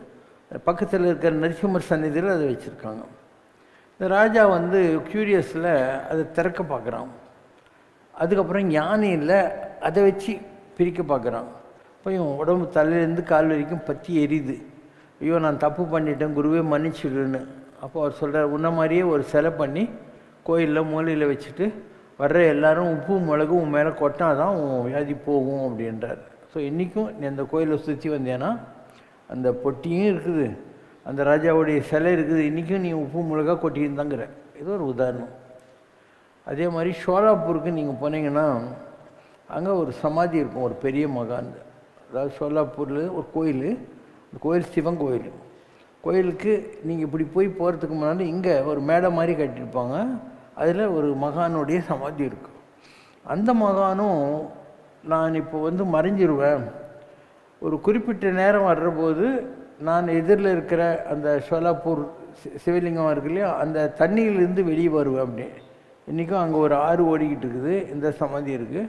பக்கத்தில் இருக்கிற நரசிம்மர் சந்நிதியில் அதை வச்சுருக்காங்க. இந்த ராஜா வந்து க்யூரியஸில் அதை திறக்க பார்க்குறான். அதுக்கப்புறம் ஞானியில் அதை வச்சு பிரிக்க பார்க்குறான். இப்போ இவன் உடம்பு தலையிலேருந்து கால் வரைக்கும் பற்றி எரியுது. ஐயோ நான் தப்பு பண்ணிட்டேன், குருவே மன்னிச்சுடுன்னு. அப்போ அவர் சொல்கிறார், உன்ன மாதிரியே ஒரு சிலை பண்ணி கோயிலில் மூலையில் வச்சுட்டு வர்ற எல்லாரும் உப்பு மிளகு உன் மேலே கொட்டினாதான் உன் வியாதி போகும் அப்படின்றார். ஸோ இன்றைக்கும் நீ அந்த கோயிலை சுற்றி வந்தேன்னா அந்த பொட்டியும் இருக்குது, அந்த ராஜாவுடைய சிலை இருக்குது. இன்றைக்கும் நீ உப்பு மிளகா கொட்டியிருந்தாங்கிற. இது ஒரு உதாரணம். அதே மாதிரி ஷோலாப்பூருக்கு நீங்கள் போனீங்கன்னா அங்கே ஒரு சமாதி இருக்கும், ஒரு பெரிய மகான். அதாவது ஷோலாப்பூரில் ஒரு கோயில், அந்த கோயில் சிவன் கோயில். கோயிலுக்கு நீங்கள் இப்படி போய் போகிறதுக்கு முன்னாடி இங்கே ஒரு மேடை மாதிரி கட்டியிருப்பாங்க. அதில் ஒரு மகானுடைய சமாதி இருக்கும். அந்த மகானும் நான் இப்போ வந்து மறைஞ்சிருவேன், ஒரு குறிப்பிட்ட நேரம் வர்றபோது நான் எதிரில் இருக்கிற அந்த ஷோலாப்பூர் சிவலிங்கம் இருக்கு இல்லையா, அந்த தண்ணியிலேருந்து வெளியே வருவேன் அப்படி. இன்றைக்கும் அங்கே ஒரு ஆறு ஓடிக்கிட்டு இருக்குது, இந்த சமாதி இருக்குது.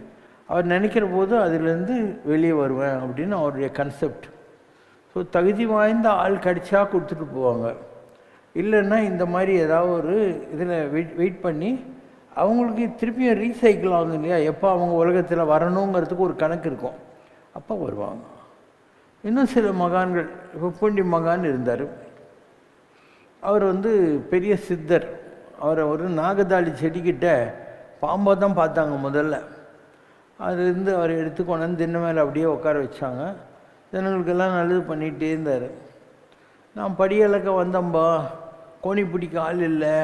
அவர் நினைக்கிற போது அதிலேருந்து வெளியே வருவேன் அப்படின்னு அவருடைய கன்செப்ட். ஸோ தகுதி வாய்ந்த ஆள் கிடச்சா கொடுத்துட்டு போவாங்க. இல்லைன்னா இந்த மாதிரி ஏதாவது ஒரு இதில் வெயிட் பண்ணி அவங்களுக்கு திருப்பியும் ரீசைக்கிள் ஆகும் இல்லையா, எப்போ அவங்க உலகத்தில் வரணுங்கிறதுக்கு ஒரு கணக்கு இருக்கும், அப்போ வருவாங்க. இன்னும் சில மகான்கள், இப்போ பூண்டி மகான் இருந்தார். அவர் வந்து பெரிய சித்தர். அவரை ஒரு நாகதாளி செடிக்கிட்ட பாம்பாக தான் பார்த்தாங்க முதல்ல. அதுலேருந்து அவரை எடுத்து கொண்டாந்து தின்ன மேலே அப்படியே உட்கார வச்சாங்க. ஜனங்களுக்கெல்லாம் நல்லது பண்ணிகிட்டே இருந்தார். நான் படியலக்க வந்தம்பா, கோணி பிடிக்க ஆள் இல்லை,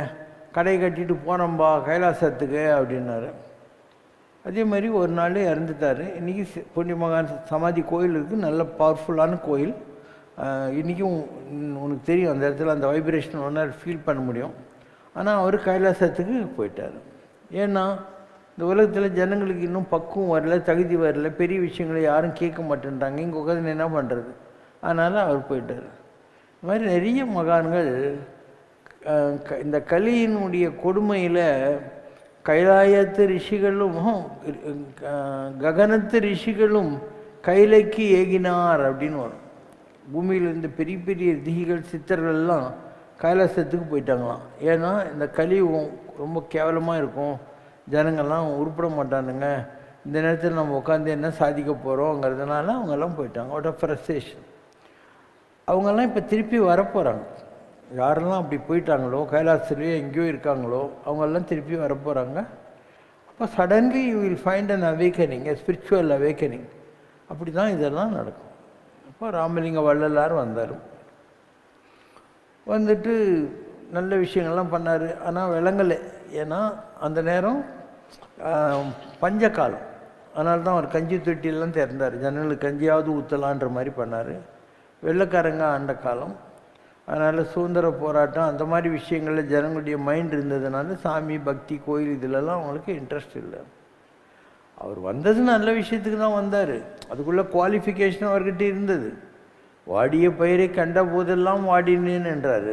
கடை கட்டிட்டு போனோம்பா கைலாசத்துக்கு அப்படின்னாரு. அதே மாதிரி ஒரு நாள் இறந்துட்டார். இன்றைக்கி பூண்டி மகான் சமாதி கோயில் இருக்குது, நல்ல பவர்ஃபுல்லான கோயில். இன்றைக்கும் உனக்கு தெரியும் அந்த இடத்துல அந்த வைப்ரேஷன் ஒன்றால் ஃபீல் பண்ண முடியும். ஆனால் அவர் கைலாசத்துக்கு போயிட்டார். ஏன்னா இந்த உலகத்தில் ஜனங்களுக்கு இன்னும் பக்குவம் வரல, தகுதி வரல, பெரிய விஷயங்களை யாரும் கேட்க மாட்டேன்றாங்க. இங்கே உட்காந்து என்ன பண்ணுறது, அதனால் அவர் போயிட்டார். இது மாதிரி நிறைய மகான்கள் இந்த கலியினுடைய கொடுமையில் கைலாயத்து ரிஷிகளும் ககனத்து ரிஷிகளும் கைலைக்கு ஏகினார் அப்படின்னு வரும். பூமியில் இருந்த பெரிய பெரிய ரிஷிகள் சித்தர்கள்லாம் கைலாசத்துக்கு போயிட்டாங்களாம். ஏன்னா இந்த கலியுகம் ரொம்ப கேவலமாக இருக்கும், ஜனங்கள்லாம் உருப்பட மாட்டானுங்க, இந்த நேரத்தில் நம்ம உட்காந்து என்ன சாதிக்க போகிறோங்கிறதுனால அவங்கெல்லாம் போயிட்டாங்க. Out of frustration. அவங்கெல்லாம் இப்போ திருப்பி வரப்போகிறாங்க. யாரெல்லாம் அப்படி போயிட்டாங்களோ, கைலாசத்துலேயோ எங்கேயோ இருக்காங்களோ, அவங்கெல்லாம் திருப்பி வரப்போகிறாங்க. அப்போ suddenly you will find an awakening, a spiritual awakening. அப்படி தான் இதெல்லாம் நடக்கும். அப்போ ராமலிங்க வள்ளலார் வந்தார். வந்துட்டு நல்ல விஷயங்கள்லாம் பண்ணார். ஆனால் விளங்கலை. ஏன்னா அந்த நேரம் பஞ்சகாலம். அதனால தான் அவர் கஞ்சி தொட்டியெல்லாம் திறந்தார், ஜனங்களுக்கு கஞ்சியாவது ஊற்றலான்ற மாதிரி பண்ணார். வெள்ளைக்காரங்க ஆண்ட காலம், அதனால் சுதந்திர போராட்டம் அந்த மாதிரி விஷயங்களில் ஜனங்களுடைய மைண்ட் இருந்ததுனால சாமி பக்தி கோயில் இதிலெல்லாம் அவங்களுக்கு இன்ட்ரெஸ்ட் இல்லை. அவர் வந்தது நல்ல விஷயத்துக்கு தான் வந்தார், அதுக்குள்ளே குவாலிஃபிகேஷன் அவர்கிட்ட இருந்தது. வாடிய பயிரை கண்ட போதெல்லாம் வாடினேன் என்றார்.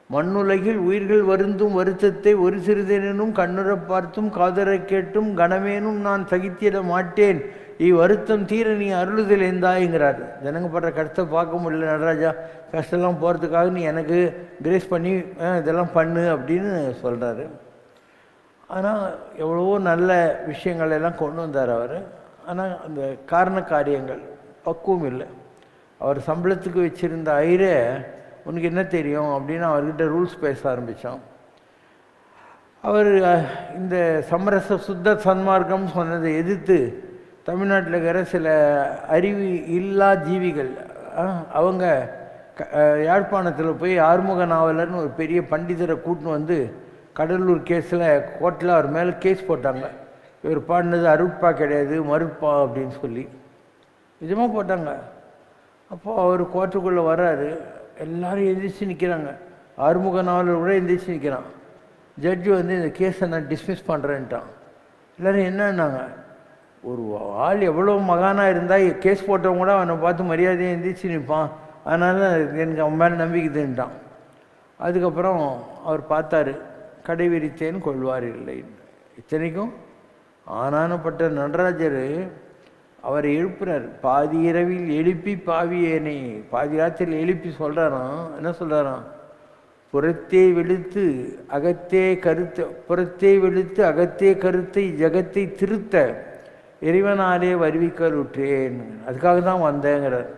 மண்ணுலகில் உயிர்கள் வருந்தும் வருத்தத்தை ஒரு சிறிதேனும் கண்ணுற பார்த்தும் காதரை கேட்டும் கனமேனும் நான் சகித்திட மாட்டேன், வருத்தம் தீர நீ அருளுதல் எந்தாய்ங்கிறார். ஜனங்க படுற கஷ்டத்தை பார்க்க முடியல நடராஜா, கஷ்டம்லாம் போகிறதுக்காக நீ எனக்கு கிரேஸ் பண்ணி இதெல்லாம் பண்ணு அப்படின்னு சொல்கிறாரு. ஆனால் எவ்வளவோ நல்ல விஷயங்கள் எல்லாம் கொண்டு வந்தார் அவர். ஆனால் அந்த காரண காரியங்கள் பக்குவம் இல்லை. அவர் சம்பளத்துக்கு வச்சுருந்த ஐரே உனக்கு என்ன தெரியும் அப்படின்னு அவர்கிட்ட ரூல்ஸ் பேச ஆரம்பித்தான். அவர் இந்த சமரச சுத்த சன்மார்க்கம் சொன்னதை எதிர்த்து தமிழ்நாட்டில் இருக்கிற சில அறிவு இல்லா ஜீவிகள் அவங்க யாழ்ப்பாணத்தில் போய் ஆறுமுக நாவலர்னு ஒரு பெரிய பண்டிதரை கூட்டின்னு வந்து கடலூர் கேஸில் கோர்ட்டில் அவர் மேலே கேஸ் போட்டாங்க. இவர் பாடினது அருட்பா கிடையாது மறுப்பா அப்படின்னு சொல்லி நிஜமாக போட்டாங்க. அப்போது அவர் கோர்ட்டுக்குள்ளே வர்றாரு, எல்லோரும் எந்திரிச்சு நிற்கிறாங்க, ஆறுமுக நாவலர் கூட எந்திரிச்சு நிற்கிறான். ஜட்ஜு வந்து இந்த கேஸை நான் டிஸ்மிஸ் பண்ணுறேன்ட்டான். எல்லோரும் என்னன்னாங்க, ஒரு ஆள் எவ்வளோ மகானாக இருந்தால் கேஸ் போட்டவங்க கூட அவனை பார்த்து மரியாதையை எந்திரிச்சு நிற்பான், அதனால் எனக்கு அவன் மேலே நம்பிக்கைதுன்ட்டான். அதுக்கப்புறம் அவர் பார்த்தாரு, கடை விரித்தேன் கொள்வார் இல்லை. இத்தனைக்கும் ஆனானப்பட்ட நடராஜர் அவரை எழுப்புறார். பாதி இரவில் எழுப்பி பாவியேனே, பாதி ராத்திரியில் எழுப்பி சொல்கிறாராம். என்ன சொல்கிறாராம், புறத்தே வெளுத்து அகத்தே கருத்த, புறத்தே வெளுத்து அகத்தே கருத்தை ஜகத்தை திருத்த இறைவனாலே வருவிக்கலுற்றேன், அதுக்காக தான் வந்தேங்கிறார்.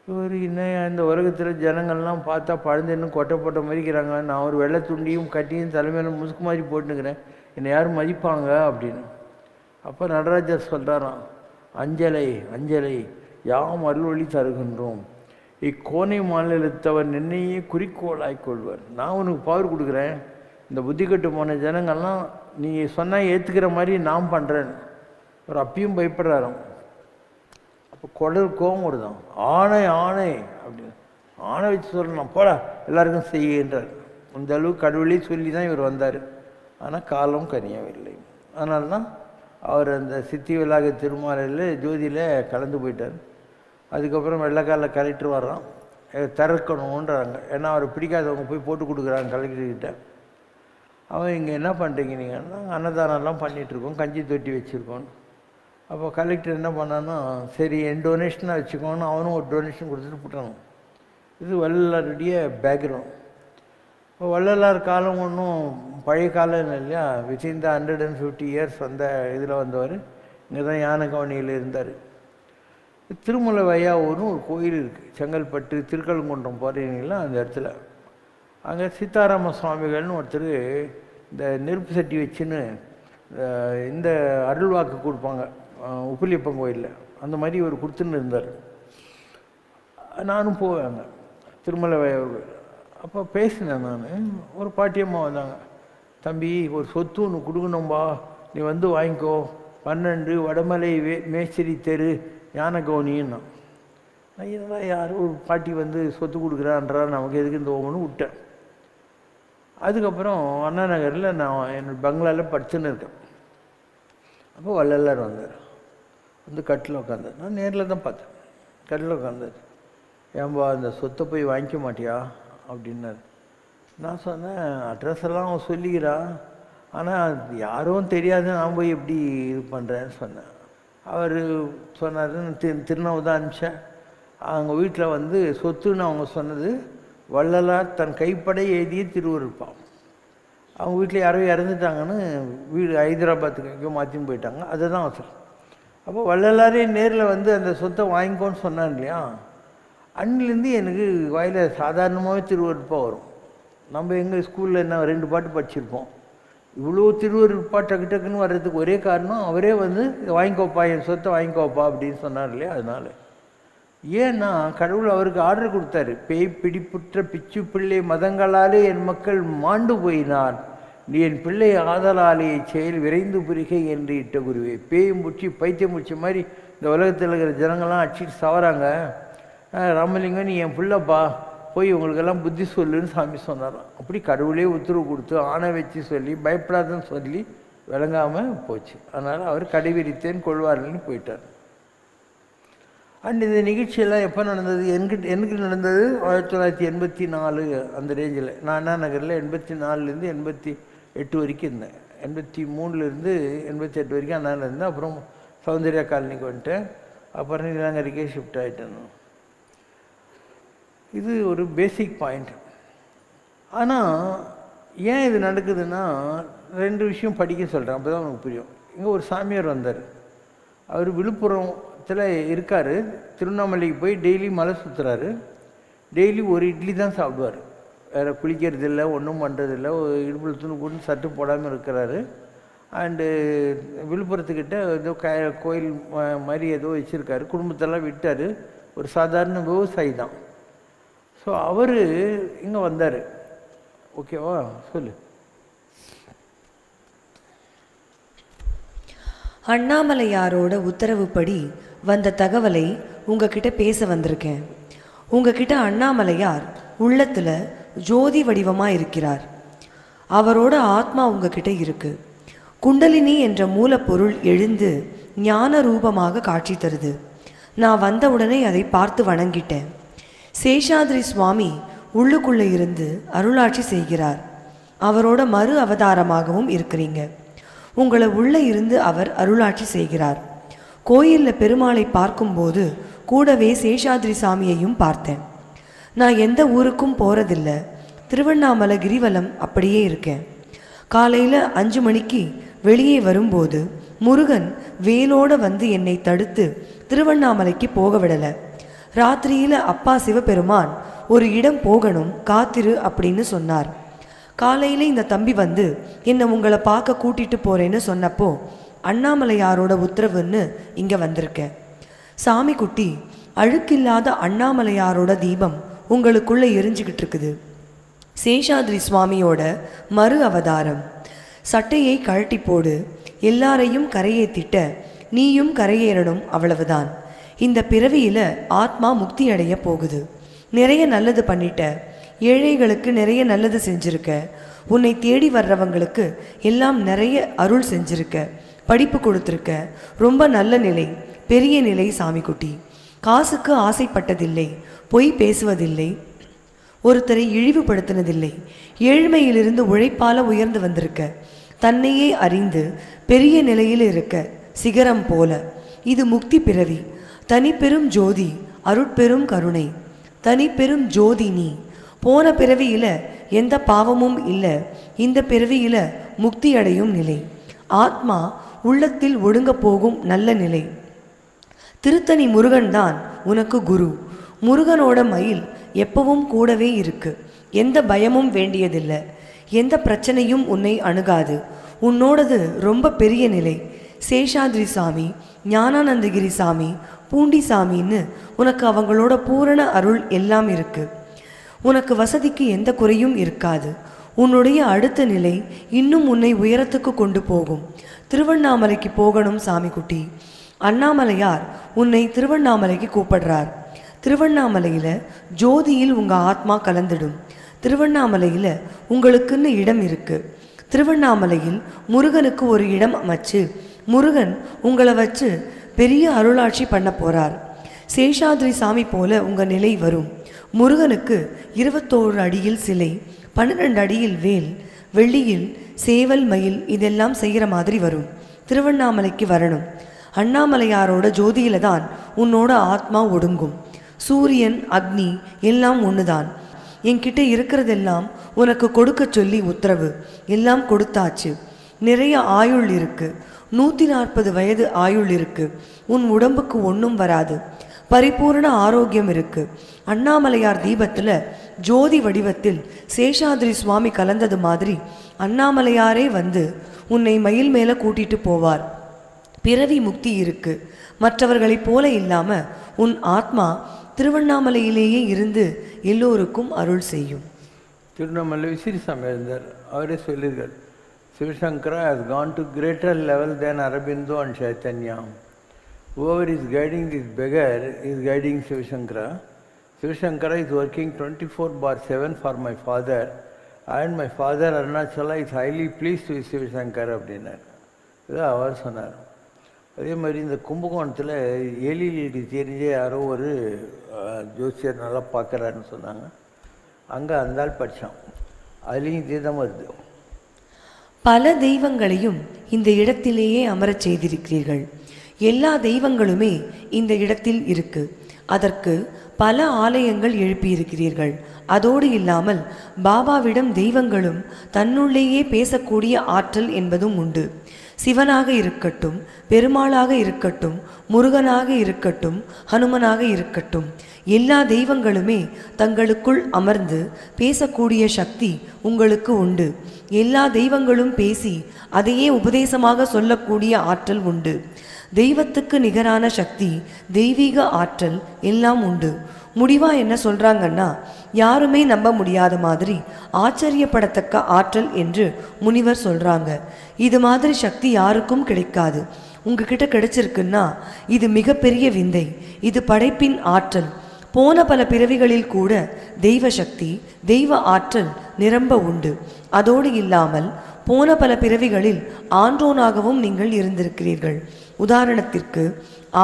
இவர் இன்னும் இந்த உலகத்தில் ஜனங்கள்லாம் பார்த்தா பழந்தென்னு கொட்டை போட்ட மதிக்கிறாங்க, நான் ஒரு வெள்ளை துண்டியும் கட்டியும் தலைமையில முசுக்கு மாதிரி போட்டுக்கிறேன், என்னை யாரும் மதிப்பாங்க அப்படின்னு. அப்போ நடராஜர் சொல்கிறாராம், அஞ்சலை அஞ்சலை யாம் அருள்வழி தருகின்றோம், இக்கோனை மாநிலத்தவர் நின்னையே குறிக்கோளாய் கொள்வர். நான் உனக்கு பவர் கொடுக்குறேன், இந்த புத்தி கட்டு போன ஜனங்கள்லாம் நீ சொன்னால் ஏற்றுக்கிற மாதிரி நான் பண்ணுறேன். அவர் அப்பயும் பயப்படுறாராம். அப்போ கொடல் கோபம் வருதான், ஆணை ஆணை அப்படின்னு ஆணை வச்சு சொல்லணும், போடா எல்லாருக்கும் செய்கின்றார். அந்த அளவுக்கு கடவுளே சொல்லி தான் இவர் வந்தார். ஆனால் காலம் கனியவில்லை. அதனால தான் அவர் அந்த சித்தி விலாக திருமாலையில் ஜோதியில் கலந்து போயிட்டார். அதுக்கப்புறம் வெள்ளைக்காலில் கலெக்டர் வர்றான், திறக்கணுன்றாங்க. ஏன்னா அவர் பிடிக்காதவங்க போய் போட்டு கொடுக்குறாங்க கலெக்டர்கிட்ட. அவன் இங்கே என்ன பண்ணுறீங்க நீங்கள், நாங்கள் அன்னதானம்லாம் பண்ணிகிட்ருக்கோம், கஞ்சி தொட்டி வச்சுருக்கோம். அப்போ கலெக்டர் என்ன பண்ணான்னா, சரி என் டொனேஷனாக வச்சுக்கோன்னு அவனும் ஒரு டொனேஷன் கொடுத்துட்டு போட்டானு. இது வள்ளலாருடைய பேக்ரவுண்ட். இப்போ வள்ளலார் காலம் ஒன்றும் பழைய காலம் இல்லையா, வித்தின் த 150 இயர்ஸ் வந்த இதில் வந்தவர். இங்கே தான் யானகவனியில் இருந்தார். திருமலை வையாவூர்னு ஒரு கோயில் இருக்குது, செங்கல்பட்டு திருக்கழுங்குன்றம் போகிறீங்களா அந்த இடத்துல. அங்கே சீதாராம சுவாமிகள்னு ஒருத்தர் இந்த நெருப்பு சட்டி வச்சுன்னு இந்த அருள்வாக்கு கொடுப்பாங்க உப்பிலியப்பன் கோயிலில், அந்த மாதிரி ஒரு கொடுத்துன்னு இருந்தார். நானும் போவேங்க திருமலை வையாவூர். அப்போ பேசினேன் நான். ஒரு பாட்டியம்மா வந்தாங்க, தம்பி ஒரு சொத்து ஒன்று கொடுக்கணும்பா, நீ வந்து வாங்கிக்கோ, 12 வடமலை மேஸ்திரி தெரு யானகவுனின்னா. நான் என்னடா யாரும் ஒரு பாட்டி வந்து சொத்து கொடுக்குறான்றா, நமக்கு எதுக்கு இந்த ஓமன்னு விட்டேன். அதுக்கப்புறம் அண்ணா நகரில் நான் என்னோடய பங்களாவில் படுத்துன்னு இருக்கேன். அப்போ வள்ளலார் வந்தார், வந்து கட்டில் உட்காந்தார். நான் நேரில் தான் பார்த்தேன், கட்டில் உட்காந்தார். ஏன்பா அந்த சொத்தை போய் வாங்கிக்க மாட்டியா அப்படின்னாரு. நான் சொன்னேன், அட்ரஸ் எல்லாம் அவன் சொல்லிக்கிறான், ஆனால் யாரும் தெரியாது, நான் போய் எப்படி இது பண்ணுறேன்னு சொன்னேன். அவர் சொன்னார், திருநாவு தான் அனுப்பிச்சேன். அவங்க வீட்டில் வந்து சொத்துன்னு அவங்க சொன்னது வள்ளலார் தன் கைப்படை எழுதிய திருவருட்பாம். அவங்க வீட்டில் யாரோ இறந்துட்டாங்கன்னு வீடு ஹைதராபாத்துக்கு எங்கேயோ மாற்றின்னு போயிட்டாங்க, அதுதான் அவசரம். அப்போ வள்ளலாரே நேரில் வந்து அந்த சொத்தை வாங்கிக்கோன்னு சொன்னார் இல்லையா, அன்னிலேருந்து எனக்கு வாயில் சாதாரணமாகவே திருவருட்பா வரும். நம்ம எங்கள் ஸ்கூலில் என்ன 2 பாட்டு படிச்சிருப்போம், இவ்வளோ திருவருட்பா டக்கு டக்குன்னு வர்றதுக்கு ஒரே காரணம் அவரே வந்து வாங்கிக்கோப்பா, என் சொத்தை வாங்கிக்கோப்பா அப்படின்னு சொன்னார் இல்லையா. அதனால் ஏன்னா கடவுள் அவருக்கு ஆர்டர் கொடுத்தாரு, பேய் பிடிப்புற்ற பிச்சு பிள்ளை மதங்களாலே என் மக்கள் மாண்டு போயினார், நீ என் பிள்ளை ஆதலாலேயே செயல் விரைந்து புரிகை என்று இட்ட குருவே. பேய் முடிச்சு பைத்தியம் முடிச்ச மாதிரி இந்த உலகத்தில் இருக்கிற ஜனங்கள்லாம் அடிச்சுட்டு சாவறாங்க. ராமலிங்கம் நீ என் பிள்ளைப்பா, போய் உங்களுக்கெல்லாம் புத்தி சொல்லுன்னு சாமி சொன்னாராம். அப்படி கடவுளே உத்தரவு கொடுத்து ஆணை வச்சு சொல்லி பயப்படாதுன்னு சொல்லி விளங்காமல் போச்சு. அதனால் அவர் கடைவிரித்தேன் கொள்வார்கள்னு போயிட்டார். அண்ட் இந்த நிகழ்ச்சியெல்லாம் எப்போ நடந்தது? எனக்கு நடந்தது 1984 அந்த ரேஞ்சில். நான் அண்ணா நகரில் 84லேருந்து 88 வரைக்கும் இருந்தேன். 83லேருந்து 88 வரைக்கும் அண்ணாவில் இருந்தேன். அப்புறம் சௌந்தர்யா காலனிக்கு வந்துட்டேன். அப்புறம் நீலாங்கரிக்கே ஷிஃப்ட் ஆகிட்டேன். இது ஒரு பேசிக் பாயிண்ட். ஆனால் ஏன் இது நடக்குதுன்னா 2 விஷயம் படிக்க சொல்கிறேன், அப்போ தான் உனக்கு புரியும். இங்கே ஒரு சாமியார் வந்தார். அவர் விழுப்புரத்தில் இருக்கார். திருவண்ணாமலைக்கு போய் டெய்லி மலை சுற்றுறாரு. டெய்லி ஒரு இட்லி தான் சாப்பிடுவார். வேறு குளிக்கிறது இல்லை, ஒன்றும் பண்ணுறதில்லை. இடுப்பில் துணி போட்டு சட்டு போடாமல் இருக்கிறாரு. அண்டு விழுப்புரத்துக்கிட்ட ஏதோ கோயில் மாதிரி ஏதோ வச்சுருக்காரு. குடும்பத்தெல்லாம் விட்டார். ஒரு சாதாரண விவசாயி தான். ஸோ அவர் இங்கே வந்தார். ஓகேவா? சொல்லு. அண்ணாமலையாரோட உத்தரவுப்படி வந்த தகவலை உங்ககிட்ட பேச வந்திருக்கேன். உங்ககிட்ட அண்ணாமலையார் உள்ளத்தில் ஜோதி வடிவமாக இருக்கிறார். அவரோட ஆத்மா உங்ககிட்ட இருக்கு. குண்டலினி என்ற மூலப்பொருள் எழுந்து ஞான ரூபமாக காட்சி தருது. நான் வந்தவுடனே அதை பார்த்து வணங்கிட்டேன். சேஷாத்ரி சுவாமி உள்ளுக்குள்ளே இருந்து அருளாட்சி செய்கிறார். அவரோட மறு அவதாரமாகவும் இருக்கிறீங்க. உங்களை உள்ளே இருந்து அவர் அருளாட்சி செய்கிறார். கோயிலில் பெருமாளை பார்க்கும்போது கூடவே சேஷாத்ரி சாமியையும் பார்த்தேன். நான் எந்த ஊருக்கும் போகிறதில்ல. திருவண்ணாமலை கிரிவலம் அப்படியே இருக்கேன். காலையில் 5 மணிக்கு வெளியே வரும்போது முருகன் வேலோடு வந்து என்னை தடுத்து திருவண்ணாமலைக்கு போக விடலை. ராத்திரியில் அப்பா சிவபெருமான் ஒரு இடம் போகணும், காத்திரு அப்படின்னு சொன்னார். காலையில் இந்த தம்பி வந்து என்னை உங்களை பார்க்க கூட்டிகிட்டு போகிறேன்னு சொன்னப்போ அண்ணாமலையாரோட உத்தரவுன்னு இங்கே வந்திருக்கேன். சாமி குட்டி, அழுக்கில்லாத அண்ணாமலையாரோட தீபம் உங்களுக்குள்ளே எரிஞ்சுக்கிட்டு இருக்குது. சேஷாத்ரி சுவாமியோட மறு அவதாரம். சட்டையை கழட்டி போடு, எல்லாரையும் கரையேற்றிட்ட நீயும் கரையேறணும், அவ்வளவுதான். இந்த பிறவியில் ஆத்மா முக்தி அடைய போகுது. நிறைய நல்லது பண்ணிட்ட, ஏழைகளுக்கு நிறைய நல்லது செஞ்சிருக்க, உன்னை தேடி வர்றவங்களுக்கு எல்லாம் நிறைய அருள் செஞ்சிருக்க, படிப்பு கொடுத்துருக்க. ரொம்ப நல்ல நிலை, பெரிய நிலை சாமிக்குட்டி. காசுக்கு ஆசைப்பட்டதில்லை, பொய் பேசுவதில்லை, ஒருத்தரை இழிவுபடுத்தினதில்லை. ஏழ்மையிலிருந்து உழைப்பால உயர்ந்து வந்திருக்க, தன்னையே அறிந்து பெரிய நிலையில் இருக்க, சிகரம் போல. இது முக்தி பிறவி. தனிப்பெரும் ஜோதி, அருட்பெரும் கருணை. தனிப்பெரும் ஜோதி நீ. போன பிறவியில் எந்த பாவமும் இல்லை. இந்த பிறவியில் முக்தி அடையும் நிலை. ஆத்மா உள்ளத்தில் ஒடுங்க போகும் நல்ல நிலை. திருத்தணி முருகன் தான் உனக்கு குரு. முருகனோட மயில் எப்பவும் கூடவே இருக்கு. எந்த பயமும் வேண்டியதில்லை. எந்த பிரச்சனையும் உன்னை அணுகாது. உன்னோடது ரொம்ப பெரிய நிலை. சேஷாத்ரி சாமி, ஞானானந்தகிரி சாமி, பூண்டி சாமின்னு உனக்கு அவங்களோட பூரண அருள் எல்லாம் இருக்கு. உனக்கு வசதிக்கு எந்த குறையும் இருக்காது. உன்னுடைய அடுத்த நிலை இன்னும் உன்னை உயரத்துக்கு கொண்டு போகும். திருவண்ணாமலைக்கு போகணும் சாமிக்குட்டி. அண்ணாமலையார் உன்னை திருவண்ணாமலைக்கு கூப்பிடுறார். திருவண்ணாமலையில் ஜோதியில் உங்கள் ஆத்மா கலந்துடும். திருவண்ணாமலையில் உங்களுக்குன்னு இடம் இருக்கு. திருவண்ணாமலையில் முருகனுக்கு ஒரு இடம் அமைச்சு முருகன் உங்களை வச்சு பெரிய அருளாட்சி பண்ண போகிறார். சேஷாத்ரி சாமி போல உங்கள் நிலை வரும். முருகனுக்கு 21 அடியில் சிலை, 12 அடியில் வேல், வெள்ளியில் சேவல், மயில் இதெல்லாம் செய்கிற மாதிரி வரும். திருவண்ணாமலைக்கு வரணும். அண்ணாமலையாரோட ஜோதியில தான் உன்னோட ஆத்மா ஒடுங்கும். சூரியன், அக்னி எல்லாம் ஒன்று தான். என்கிட்ட இருக்கிறதெல்லாம் உனக்கு கொடுக்க சொல்லி உத்தரவு. எல்லாம் கொடுத்தாச்சு. நிறைய ஆயுள் இருக்கு. 140 வயது ஆயுள் இருக்கு. உன் உடம்புக்கு ஒன்றும் வராது. பரிபூர்ண ஆரோக்கியம் இருக்கு. அண்ணாமலையார் தீபத்தில் ஜோதி வடிவத்தில் சேஷாத்ரி சுவாமி கலந்தது மாதிரி அண்ணாமலையாரே வந்து உன்னை மயில் மேலே கூட்டிட்டு போவார். பிறவி முக்தி இருக்கு. மற்றவர்களைப் போல இல்லாம உன் ஆத்மா திருவண்ணாமலையிலேயே இருந்து எல்லோருக்கும் அருள் செய்யும். திருவண்ணாமலை விசிறி சாமி இருந்தார். அவரே சொல்லியிருக்கார், Shiva Shankara has gone to greater level than Aurobindo and Chaitanya. Whoever is guiding this beggar is guiding Shiva Shankara. Shiva Shankara is working 24/7 for my father, and my father Arunachala is highly pleased with Shiva Shankara அப்படின்னார். இதான் அவர் சொன்னார். அதே மாதிரி இந்த கும்பகோணத்தில் எலிக்கு தெரிஞ்ச யாரோ ஒரு ஜோசியர் நல்லா பார்க்குறாருன்னு சொன்னாங்க. அங்கே அந்த ஆள் படித்தான். அதுலேயும் இதே தான் வருது. பல தெய்வங்களையும் இந்த இடத்திலேயே அமரச் செய்திருக்கிறீர்கள். எல்லா தெய்வங்களுமே இந்த இடத்தில் இருக்கு. அதற்கு பல ஆலயங்கள் எழுப்பியிருக்கிறீர்கள். அதோடு இல்லாமல் பாபாவிடம் தெய்வங்களும் தன்னுள்ளேயே பேசக்கூடிய ஆற்றல் என்பதும் உண்டு. சிவனாக இருக்கட்டும், பெருமாளாக இருக்கட்டும், முருகனாக இருக்கட்டும், ஹனுமனாக இருக்கட்டும், எல்லா தெய்வங்களுமே தங்களுக்குள் அமர்ந்து பேசக்கூடிய சக்தி உங்களுக்கு உண்டு. எல்லா தெய்வங்களும் பேசி அதையே உபதேசமாக சொல்லக்கூடிய ஆற்றல் உண்டு. தெய்வத்துக்கு நிகரான சக்தி, தெய்வீக ஆற்றல் எல்லாம் உண்டு. முடிவா என்ன சொல்றாங்கன்னா, யாருமே நம்ப முடியாத மாதிரி ஆச்சரியப்படத்தக்க ஆற்றல் என்று முனிவர் சொல்றாங்க. இது மாதிரி சக்தி யாருக்கும் கிடைக்காது. உங்ககிட்ட கிடைச்சிருக்குன்னா இது மிகப்பெரிய விந்தை. இது படைப்பின் ஆற்றல். போன பல பிறவிகளில் கூட தெய்வ சக்தி, தெய்வ ஆற்றல் நிரம்ப உண்டு. அதோடு இல்லாமல் போன பல பிறவிகளில் ஆன்றோனாகவும் நீங்கள் இருந்திருக்கிறீர்கள். உதாரணத்திற்கு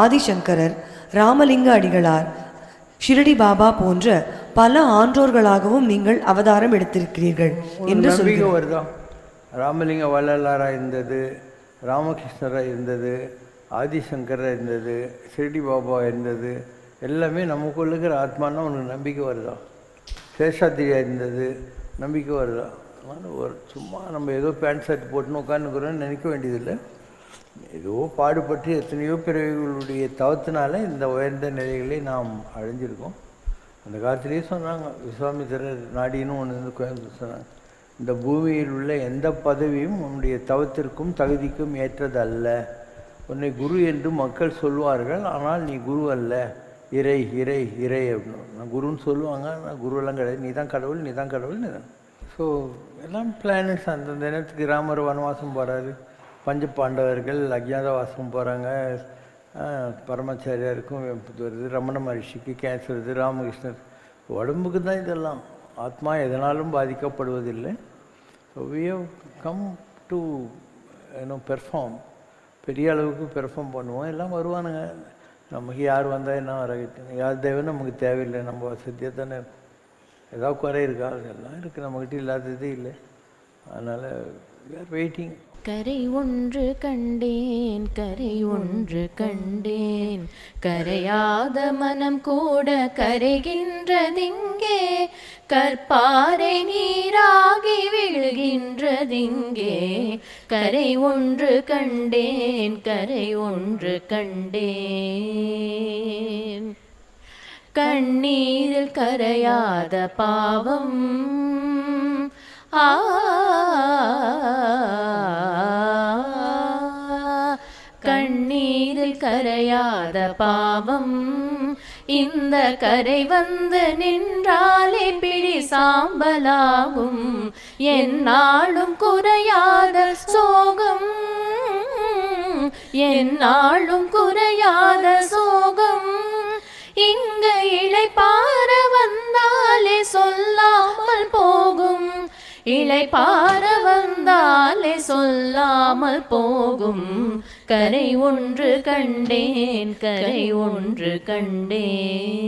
ஆதிசங்கரர், ராமலிங்க அடிகளார், ஷிரடி பாபா போன்ற பல ஆன்றோர்களாகவும் நீங்கள் அவதாரம் எடுத்திருக்கிறீர்கள் என்று சொல்லுங்க. ராமலிங்க வள்ளலாராக இருந்தது, ராமகிருஷ்ணராக இருந்தது, ஆதிசங்கராக இருந்தது, ஷிரடி பாபா இருந்தது, எல்லாமே நமக்குள்ள இருக்கிற ஆத்மானா உனக்கு நம்பிக்கை வருதா? சேஷாத்திரியாக இருந்தது, நம்பிக்கை வருதா? ஒரு சும்மா நம்ம ஏதோ பேண்ட் ஷர்ட் போட்டுன்னு உட்காந்துக்கிறோன்னு நினைக்க வேண்டியதில்லை. ஏதோ பாடுபட்டு எத்தனையோ பிறவிகளுடைய தவத்தினால இந்த உயர்ந்த நிலைகளை நாம் அடைஞ்சிருக்கோம். அந்த காலத்திலேயே சொன்னாங்க, விஸ்வாமித்திரர் நாடின்னு ஒன்று வந்து கோயம்புத்தூர் சொன்னாங்க, இந்த பூமியில் உள்ள எந்த பதவியும் உன்னுடைய தவத்திற்கும் தகுதிக்கும் ஏற்றதல்ல. உன்னை குரு என்று மக்கள் சொல்வார்கள், ஆனால் நீ குரு அல்ல, இறை இறை இறை அப்படின்னு. நான் குருன்னு சொல்லுவாங்க, நான் குருவெல்லாம் கிடையாது, நீ தான் கடவுள், நீ தான் கடவுள், நீ தான். ஸோ எல்லாம் பிளானட்ஸ். அந்தந்த நேரத்துக்கு ராமர் வனவாசம் போகிறாரு, பஞ்ச பாண்டவர்கள் அஜ்ஞாதவாசம் போகிறாங்க, பரமாச்சாரியாருக்கும் வருது, ரமண மகர்ஷிக்கு கேன்சர் வருது, ராமகிருஷ்ணர். உடம்புக்கு தான் இதெல்லாம். ஆத்மா எதனாலும் பாதிக்கப்படுவதில்லை. So we have come to perform. பெரிய அளவுக்கு பெர்ஃபார்ம் பண்ணுவோம். எல்லாம் வருவானுங்க. நமக்கு யார் வந்தால் என்ன வர, யார் தேவை நமக்கு தேவையில்லை. நம்ம வசதியாக தானே, ஏதாவது குறை இருக்கா? எல்லாம் இருக்குது, நம்மக்கிட்ட இல்லாததே இல்லை. அதனால் வி ஆர் வெயிட்டிங். கரை ஒன்று கண்டேன், கரை ஒன்று கண்டேன், கரையாத மனம் கூட கரைகின்றதிங்கே, கற்பாறை நீராகி விழுகின்றதிங்கே. கரை ஒன்று கண்டேன், கரை ஒன்று கண்டேன், கண்ணீரில் கரையாத பாவம். கண்ணீரில் கரையாத பாவம், இந்த கரை வந்து நின்றாலே பிடி சாம்பலாகும். என்னாலும் குறையாத சோகம், என்னாலும் குறையாத சோகம். இங்கு இளைப்பாற வந்தாலே சொல்லாமல் போகும், இளைப்பாற வந்தாலே சொல்லாமல் போகும். கரை ஒன்று கண்டேன், கரை ஒன்று கண்டேன்,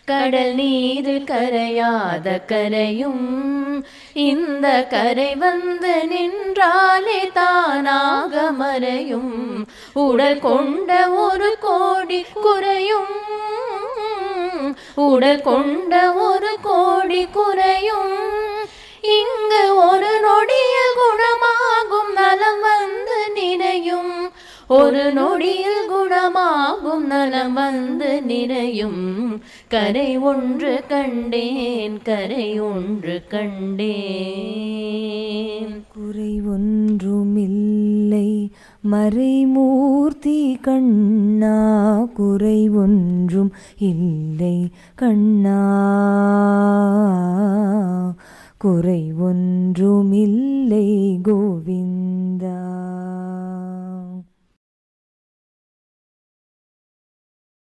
கடல் நீரில் கரையாத கரையும். இந்த கரை வந்து நின்றாலே தானாக மறையும். உடல் கொண்ட ஒரு கோடி குறையும், உடல் கொண்ட ஒரு கோடி குறையும். இங்கு ஒரு நொடியில் குணமாகும் நலம் வந்து நிறையும், ஒரு நொடியில் குணமாகும் நலம் வந்து நிறையும். கரை ஒன்று கண்டேன், கரை ஒன்று கண்டேன், குறை ஒன்றுமில்லை மறைமூர்த்தி கண்ணா, குறை ஒன்றும் இல்லை கண்ணா, குறை ஒன்றுமில்லை கோவிந்தா.